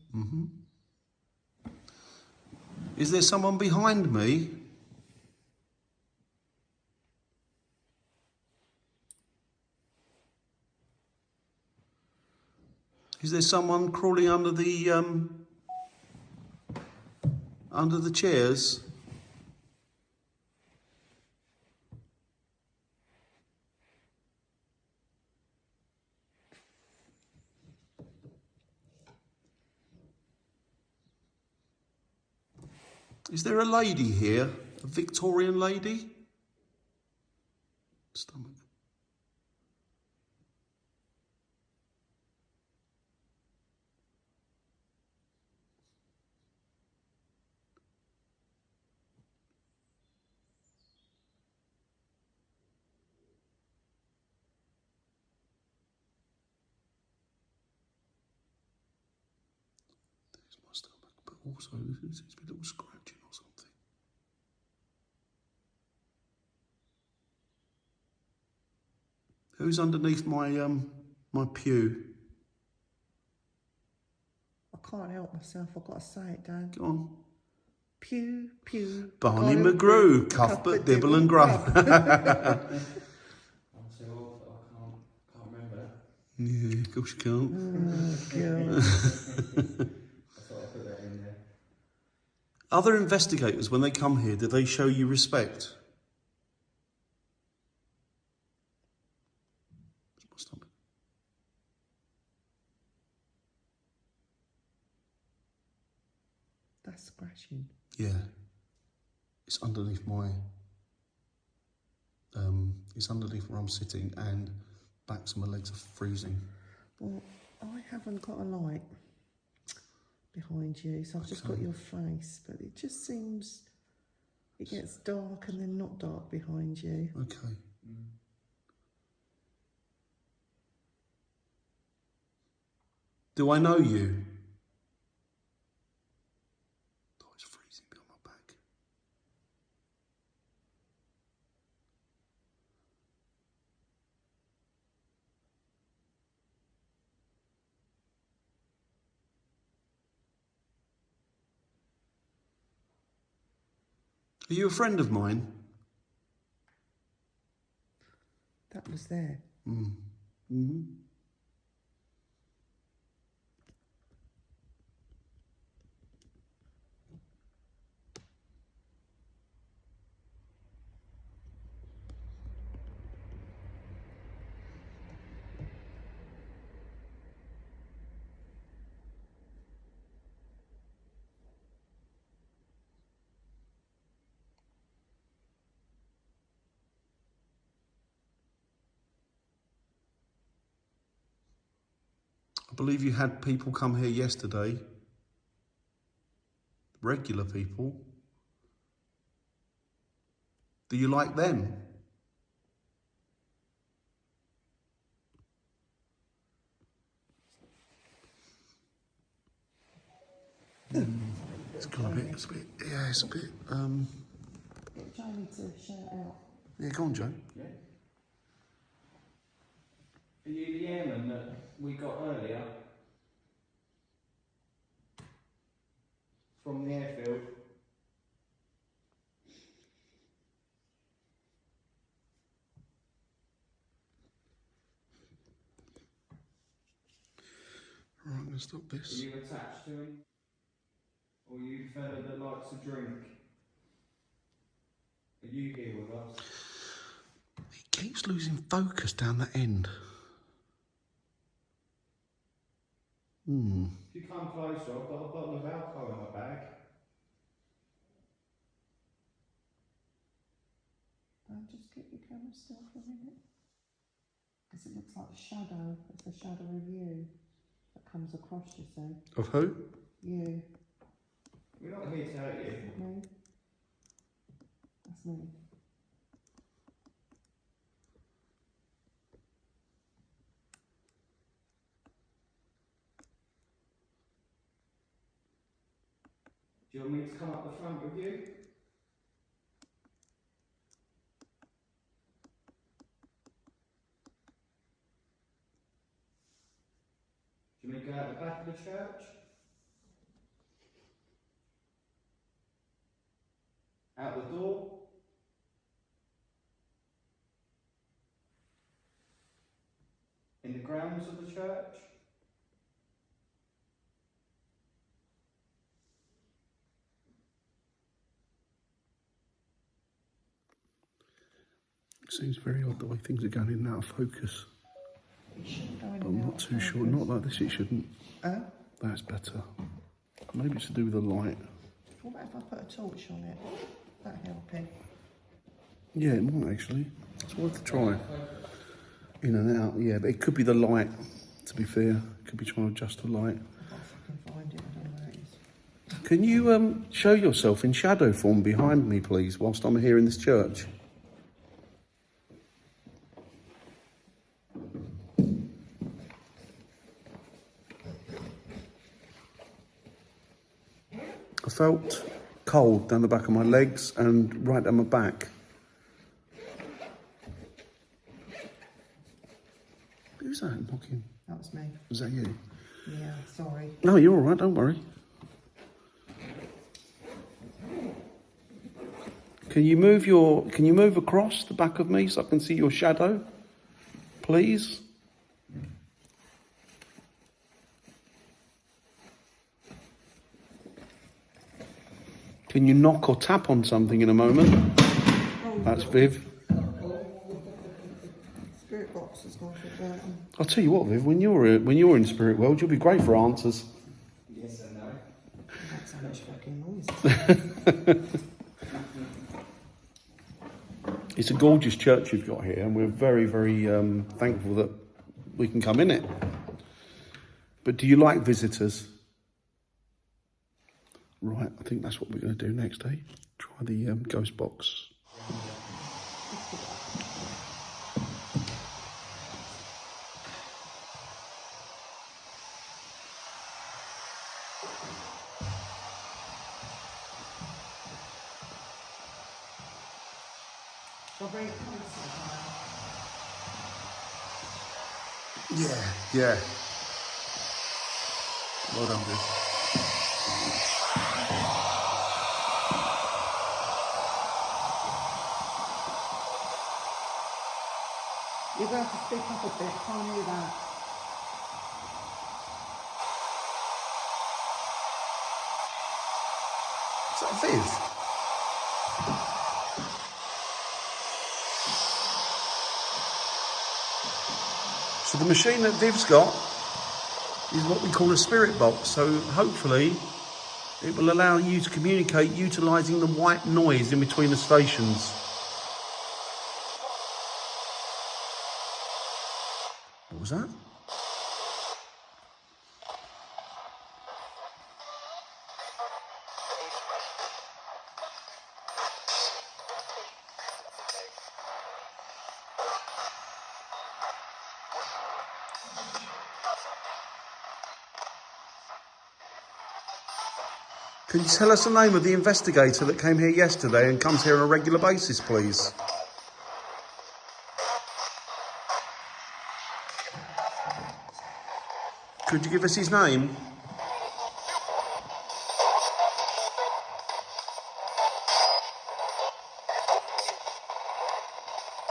Is there someone behind me? Is there someone crawling under the chairs? Is there a lady here? A Victorian lady? Stomach. There's my stomach, but also there seems to be a little scratching or something. Who's underneath my pew? I can't help myself, I've got to say it, Dan. Go on. Pew, pew. Barney Colin McGrew, Brew, Cuthbert, Dibble and Grub. I'll say off that I can't remember that. Yeah, of course you can't. God. I thought I'd put that in there. Other investigators, when they come here, do they show you respect? It's my stomach. Yeah. It's underneath my, it's underneath where I'm sitting, and backs of my legs are freezing. Well, I haven't got a light behind you, so I've just got your face, but it just seems it gets dark and then not dark behind you. Okay. Do I know you? Oh, it's freezing behind my back. Are you a friend of mine? That was there. Mm-hmm. I believe you had people come here yesterday. Regular people. Do you like them? It's got a bit, yeah, it's a bit, Get Jamie to shout out. yeah, go on, Joe. Yeah. Are you the airman that we got earlier? From the airfield? Right, I'm going to stop Are this. you attached to him? Or are you fella that likes a drink? Are you here with us? He keeps losing focus down that end. If you come closer, I've got a bottle of alcohol in my bag. Don't just keep your camera still for a minute. Because it looks like a shadow. It's a shadow of you that comes across, you see. Of who? You. We're not here to hurt you. Me. That's me. Do you want me to come up the front with you? Do you want me to go out the back of the church? Out the door? In the grounds of the church? It seems very odd the way things are going in and out of focus. It shouldn't go in I'm and not out too of sure. focus. Not like this, it shouldn't. That's better. Maybe it's to do with the light. What about if I put a torch on it? That helping. Yeah, it might actually. It's worth a try. In and out, yeah, but it could be the light, to be fair. It could be trying to adjust the light. I've got to fucking find it. I don't know where it is. Can you show yourself in shadow form behind me, please, whilst I'm here in this church? I felt cold down the back of my legs and right down my back. Who's that knocking? That was me. Is that you? Yeah, sorry. No, you're all right, don't worry. Can you move across the back of me so I can see your shadow? Please? Can you knock or tap on something in a moment? That's Viv. Spirit box has gone for burton. I'll tell you what, Viv, when you're in Spirit World, you'll be great for answers. Yes and no. That's how much fucking noise. It's a gorgeous church you've got here, and we're very, very thankful that we can come in it. But do you like visitors? Right, I think that's what we're going to do next, eh? Try the ghost box. Shall I bring it closer? Yeah. Well done, Viv. You're going to have to speak up a bit, can't hear that. Is that Viv? So the machine that Viv's got is what we call a spirit box. So hopefully it will allow you to communicate utilising the white noise in between the stations. What was that? Can you tell us the name of the investigator that came here yesterday and comes here on a regular basis, please? Could you give us his name?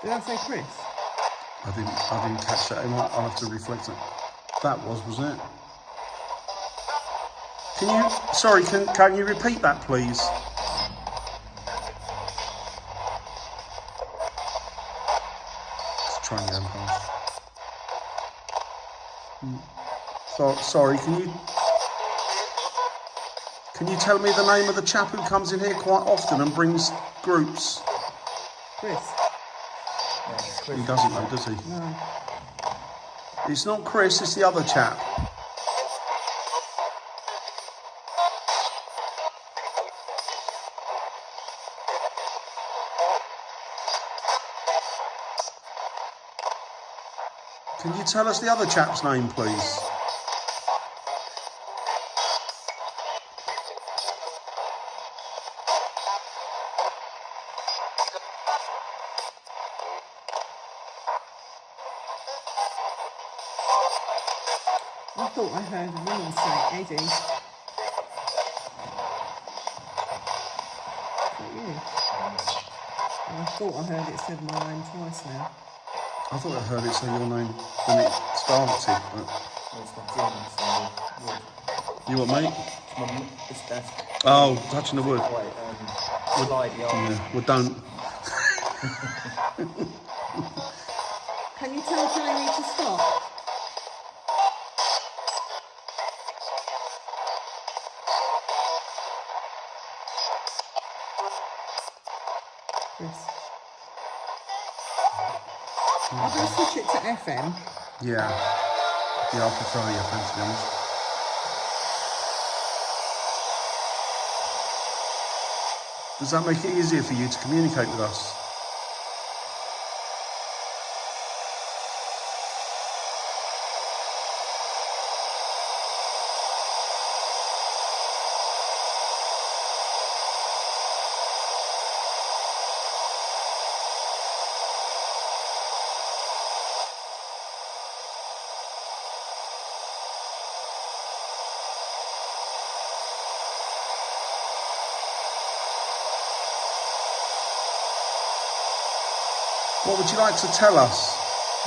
Did I say Chris? I didn't catch that. I'll have to reflect it. That wasn't it? Can you repeat that, please? Let's try again, please. Sorry, can you tell me the name of the chap who comes in here quite often and brings groups? Chris? He doesn't know, does he? No. It's not Chris, it's the other chap. Can you tell us the other chap's name, please? I thought I heard a woman say Eddie. Is that you? I thought I heard it said my name twice now. I thought I heard it say your name when it started, but... It's my gym, so You what, mate? it's that's Oh, touching the wood. quite slidey on. Yeah, well, don't. Can you tell Jamie to stop? Chris. I'm going to switch it to FM. Yeah. Yeah, I prefer the FM, to be honest. Does that make it easier for you to communicate with us? What would you like to tell us?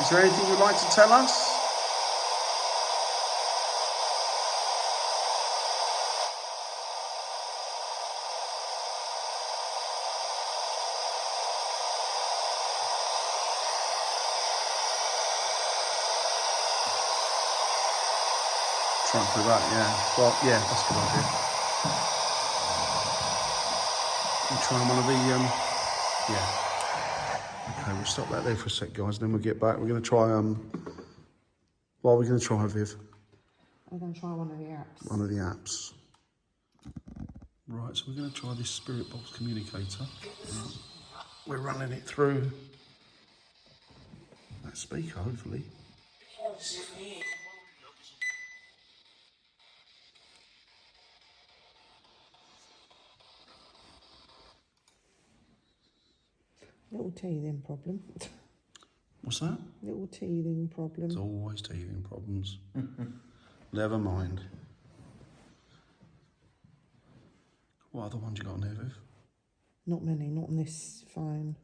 Is there anything you'd like to tell us? Try and do that, yeah. Well, yeah, that's a good idea. We'll try one of the, yeah. Okay, we'll stop that there for a sec, guys, and then we'll get back. We're going to try, what are we going to try, Viv? I'm going to try one of the apps. One of the apps. Right, so we're going to try this Spirit Box communicator. We're running it through that speaker, hopefully. Little teething problem. What's that? Little teething problem. There's always teething problems. Never mind. What other ones you got on there, Viv? Not many, not on this phone.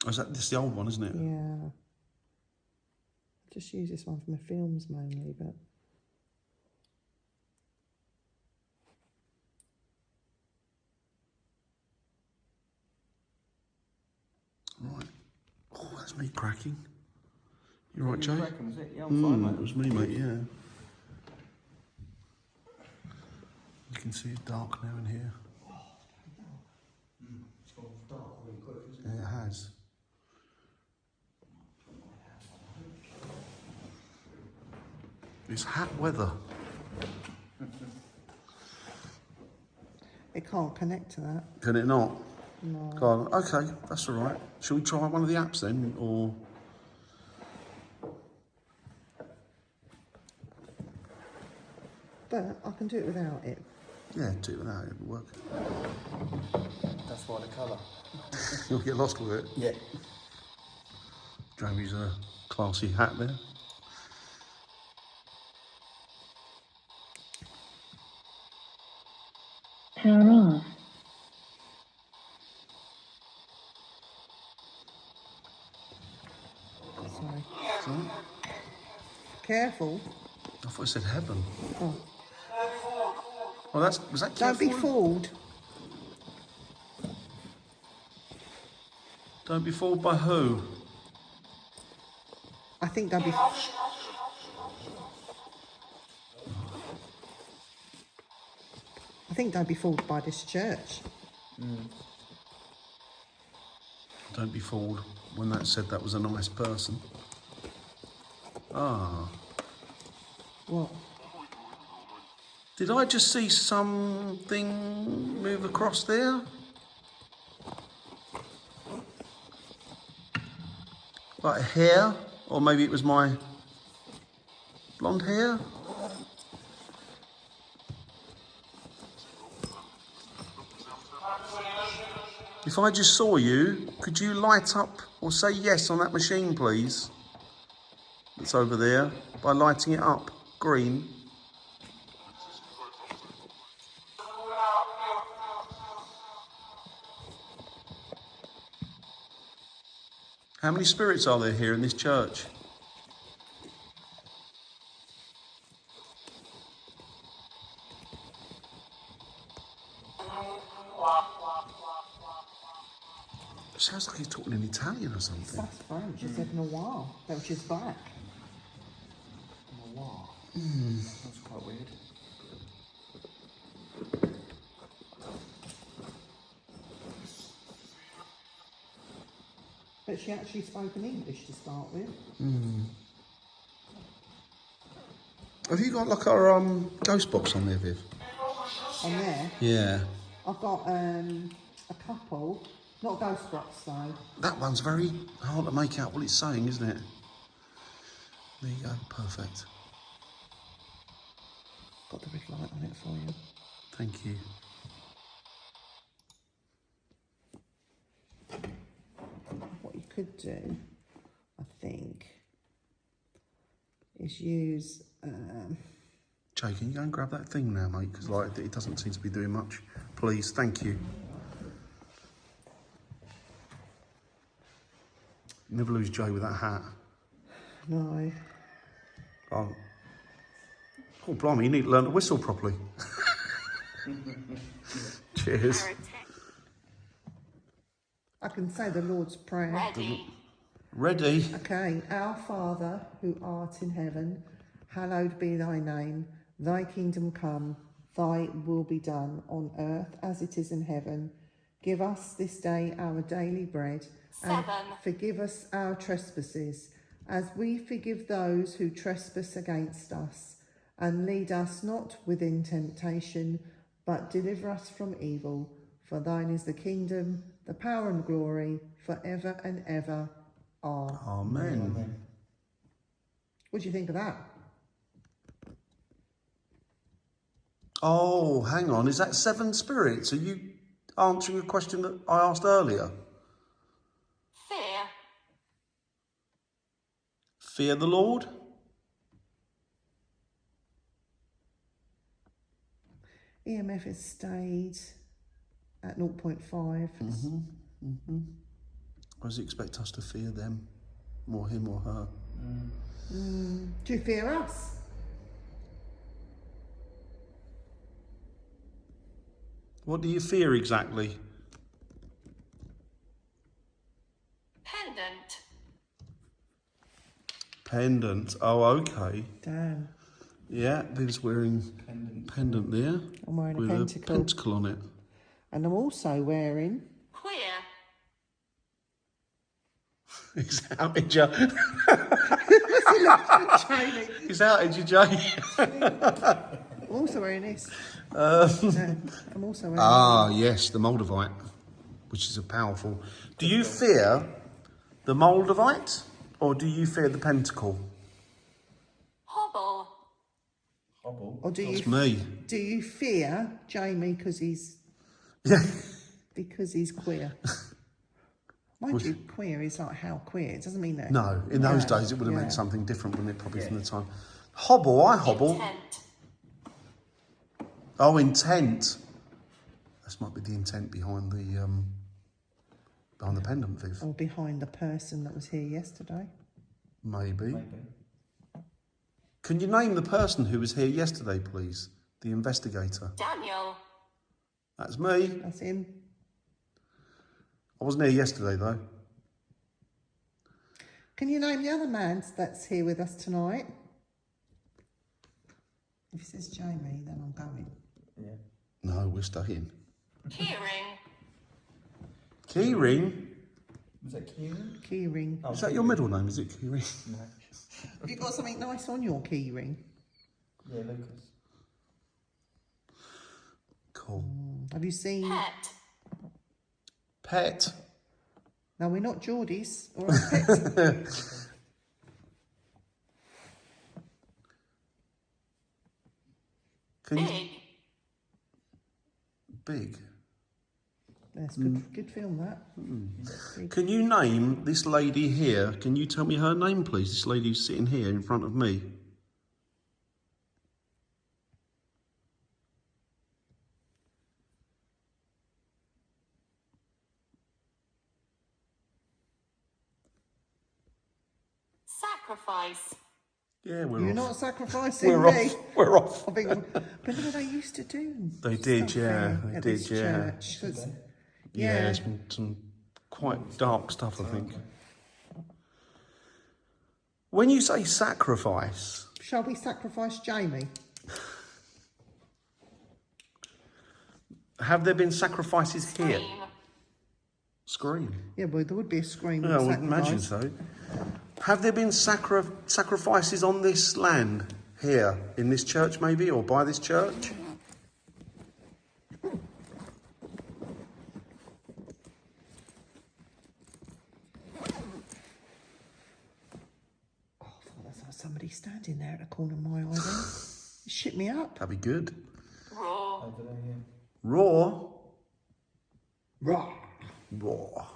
Oh, this the old one, isn't it? Yeah. I just use this one for my films mainly, but... Right. Oh, that's me cracking. You right, Jay? Cracking, was it? Yeah, I'm fine, It mate. was me, mate, yeah. You can see it's dark now in here. It's gone dark really quick, isn't Yeah, it has. It's hot weather. It can't connect to that. Can it not? No. God, okay, that's all right. Shall we try one of the apps then, or? But I can do it without it. Yeah, do it without it, it'll work. That's why the colour. You'll get lost with it. Yeah. Joey's a classy hat there. Power off. Sorry. Sorry? Careful. I thought it said heaven. Oh. Oh, was that Don't be careful? fooled. Don't be fooled by who? I think don't be... I think don't be fooled by this church. Don't be fooled when that said that was a nice person. Ah. What? Did I just see something move across there? Like hair? Or maybe it was my blonde hair? If I just saw you, could you light up or say yes on that machine, please? That's over there, by lighting it up green. How many spirits are there here in this church? Sounds like he's talking in Italian or something. That's French. She said noir. Which is black. Wow. That's quite weird. But she actually spoke in English to start with. Have you got like our ghost box on there, Viv? On there, Yeah. I've got a couple. Not ghost box though. That one's very hard to make out what it's saying, isn't it? There you go, perfect. Got the red light on it for you. Thank you. What you could do, I think, is use... Jay, can you go and grab that thing now, mate? Because like, it doesn't seem to be doing much. Please, thank you. Never lose Jay with that hat. No. Oh, blimey, you need to learn to whistle properly. Cheers. I can say the Lord's Prayer. Ready? Okay. Our Father, who art in heaven, hallowed be thy name. Thy kingdom come, thy will be done on earth as it is in heaven. Give us this day our daily bread, and forgive us our trespasses, as we forgive those who trespass against us. And lead us not within temptation, but deliver us from evil. For thine is the kingdom, the power and glory, forever and ever. Amen. Amen. What do you think of that? Oh, hang on. Is that 7 spirits? Are you answering a question that I asked earlier? Fear. Fear the Lord? EMF has stayed at 0.5. Or does he expect us to fear them? Or him or her? Do you fear us? What do you fear exactly? Pendant. Pendant. Oh, okay. Dan, Yeah, Viv's wearing pendant there. I'm wearing a with pentacle. a pentacle on it. And I'm also wearing... Queer. He's outed you. Jamie, He's outed you, Jay. I'm also wearing this. No, I'm also wearing... Ah, yes, the Moldavite, which is a powerful... Do you fear the Moldavite or do you fear the pentacle? Hobble. Hobble. Or do It's you me. do you fear Jamie because he's Yeah. queer? Mind you, queer is like how queer. It doesn't mean that. No, in those Yeah, days it would have yeah. meant something different, wouldn't it? Probably from the time. Hobble, I hobble. Intent. Oh, intent. This might be the intent behind the pendant, Viv. Or behind the person that was here yesterday. Maybe. Maybe. Can you name the person who was here yesterday, please? The investigator. Daniel. That's me. That's him. I wasn't here yesterday, though. Can you name the other man that's here with us tonight? If it says Jamie, then I'm going. Yeah. No, we're staying. Hearing. Keyring? Was that Kieran? Keyring. Oh, Is that your middle name? Is it Keyring? No. Have you got something nice on your keyring? Yeah, Lucas. Cool. Have you seen... Pet. Pet. No, we're not Geordies or a pet. Can you... Big. Big. That's good film, that. Can you name this lady here? Can you tell me her name, please? This lady who's sitting here in front of me. Sacrifice. Yeah, we're You're off. not sacrificing We're me. off. We're off. I think, but no, they used to do. They did, stuff yeah, there they at did, this yeah. church. 'Cause- Yeah, yeah. there's been some quite dark stuff, I think. When you say sacrifice, Shall we sacrifice Jamie? have there been sacrifices here? Scream. Scream. Yeah, well, there would be a scream. Yeah, I of would imagine sacrifice. so. Have there been sacrifices on this land here, in this church maybe, or by this church? Oh, I thought there was somebody standing there at the corner of my eye then. It shit me up. That'd be good. Raw. Over there, yeah. Raw? Raw. Raw.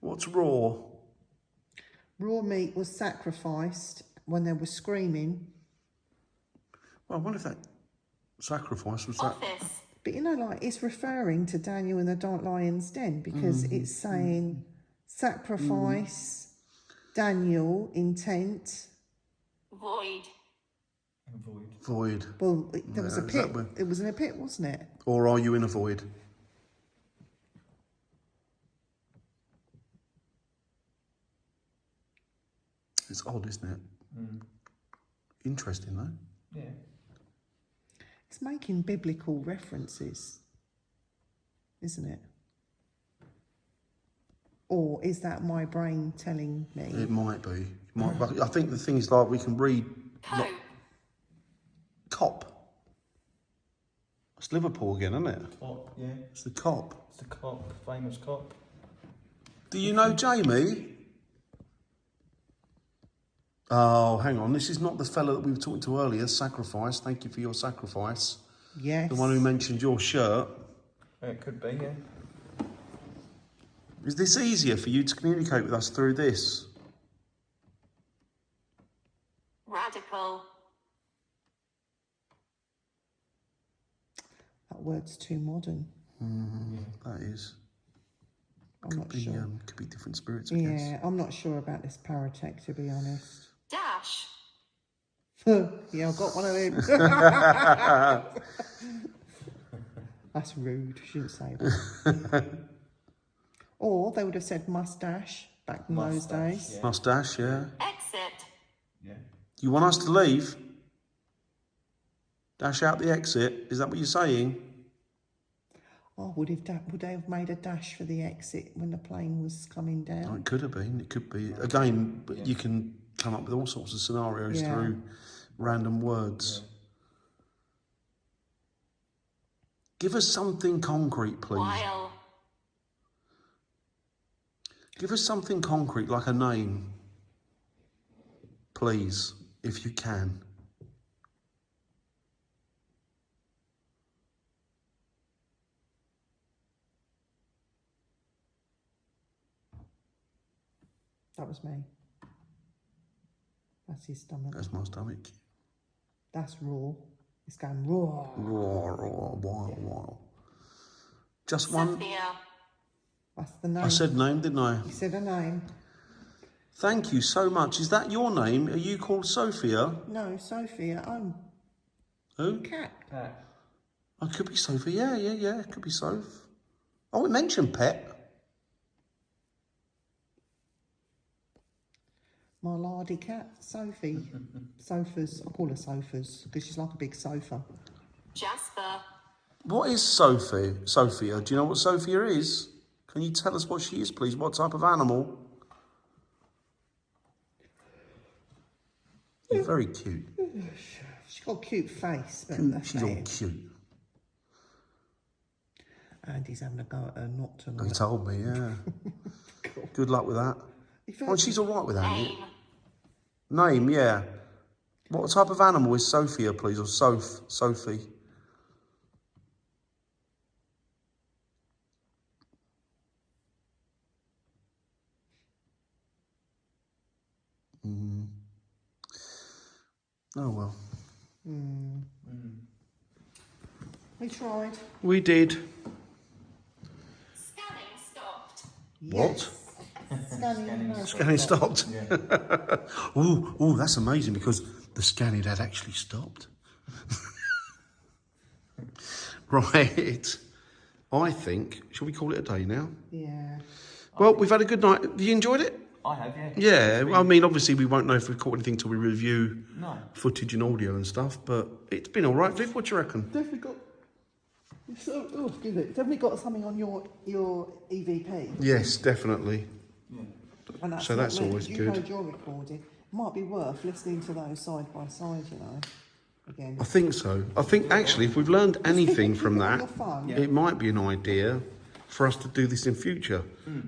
What's raw? Raw meat was sacrificed when they were screaming. Well, I wonder if that sacrifice was that... Office. But you know, like, it's referring to Daniel in the Dark Lion's Den because it's saying sacrifice, Daniel, intent. Void. And void. Void. Well, there was a Yeah, is pit. that where- It was in a pit, wasn't it? Or are you in a void? It's odd, isn't it? Interesting, though. Yeah. It's making biblical references, isn't it? Or is that my brain telling me? It might be. But I think the thing is, like, we can read Cope. cop. It's Liverpool again, isn't it? Cop, yeah. It's the cop. It's the cop, famous cop. Do you know Jamie? Oh, hang on. This is not the fella that we were talking to earlier. Sacrifice. Thank you for your sacrifice. Yes. The one who mentioned your shirt. It could be, yeah. Is this easier for you to communicate with us through this? Radical. That word's too modern. That is. I'm not Be, sure. could be different spirits, I guess. Yeah, I'm not sure about this paratech, to be honest. Dash. Yeah, I've got one of them. That's rude. Shouldn't say that. Or they would have said mustache back in those Mustache, days. yeah. Mustache, yeah. Exit. Yeah. You want us to leave? Dash out the exit? Is that what you're saying? Oh, would they have made a dash for the exit when the plane was coming Oh, down? it could have been. It could be. Again, but you can come up with all sorts of scenarios Yeah. through random words. Give us something concrete, please. While. Give us something concrete, like a name. Please, if you can. That was me. That's his stomach. That's my stomach. That's raw. It's going raw. Raw, raw, wild, wild. Just one. Sophia. That's the name. I said name, didn't I? You said a name. Thank you so much. Is that your name? Are you called Sophia? No, Sophie at home. Who? Cat. Pat. Oh, it could be Sophie. Yeah. It could be Soph. Oh, we mentioned pet. My lardy cat, Sophie. Sofas. I call her sofas because she's like a big sofa. Jasper. What is Sophie? Sophia? Do you know what Sophia is? Can you tell us what she is, please? What type of animal? You're very cute. She's got a cute face, but that's She's about all it. cute. Andy's having a go at her not to He like. told me, yeah. Good luck with that. Oh, she's all right with that. Name. Name, yeah. What type of animal is Sophia, please? Or Sophie? Oh, well. We tried. We did. Scanning stopped. What? Scanning. no, Scanning stopped. Yeah. Ooh, that's amazing because the scanning had actually stopped. Right. I think, shall we call it a day now? Yeah. Well, we've had a good night. Have you enjoyed it? I have, yeah. Yeah, I mean, obviously we won't know if we've caught anything till we review No. footage and audio and stuff, but it's been all right. Viv, what do you reckon? Definitely got. Definitely got something on your EVP. Yes, definitely. And that's So not that's me. always You good. heard your recording. Might be worth listening to those side by side, you know. Again. I think so. I think actually, if we've learned anything from On that, your phone. it might be an idea for us to do this in future.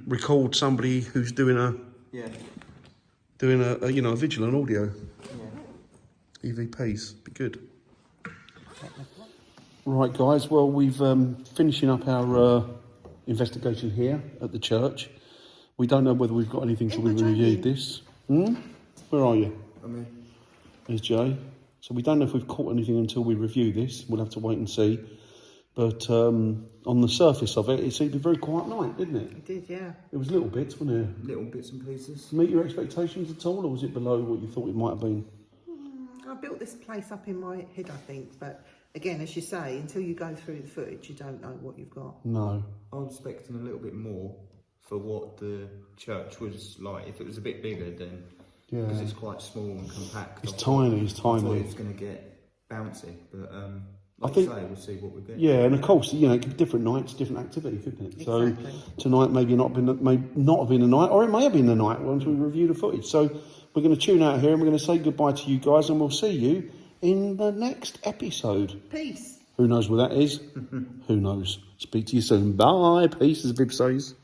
Record somebody who's doing a Yeah. a vigilant audio. Yeah. EVPs, be good. Right, guys. Well, we've finishing up our investigation here at the church. We don't know whether we've got anything till we reviewed this. Where are you? I'm here. There's Jay. So we don't know if we've caught anything until we review this. We'll have to wait and see. But on the surface of it, it seemed to be a very quiet night, didn't it? It did, yeah. It was little bits, wasn't it? Little bits and pieces. Meet your expectations at all, or was it below what you thought it might have been? I built this place up in my head, I think. But again, as you say, until you go through the footage, you don't know what you've got. No. I was expecting a little bit more for what the church was like. If it was a bit bigger, then because Yeah. it's quite small and compact. It's I thought- tiny, it's I thought tiny. it was going to get bouncy, but Like think- you say, we'll see what we get. Yeah, and of course, you know, it could be different nights, different activity, couldn't it? So Exactly. tonight may not have been the night, or it may have been the night once we review the footage. So we're going to tune out here and we're going to say goodbye to you guys, and we'll see you in the next episode. Peace. Who knows where that is? Who knows? Speak to you soon. Bye. Peace, as Viv says.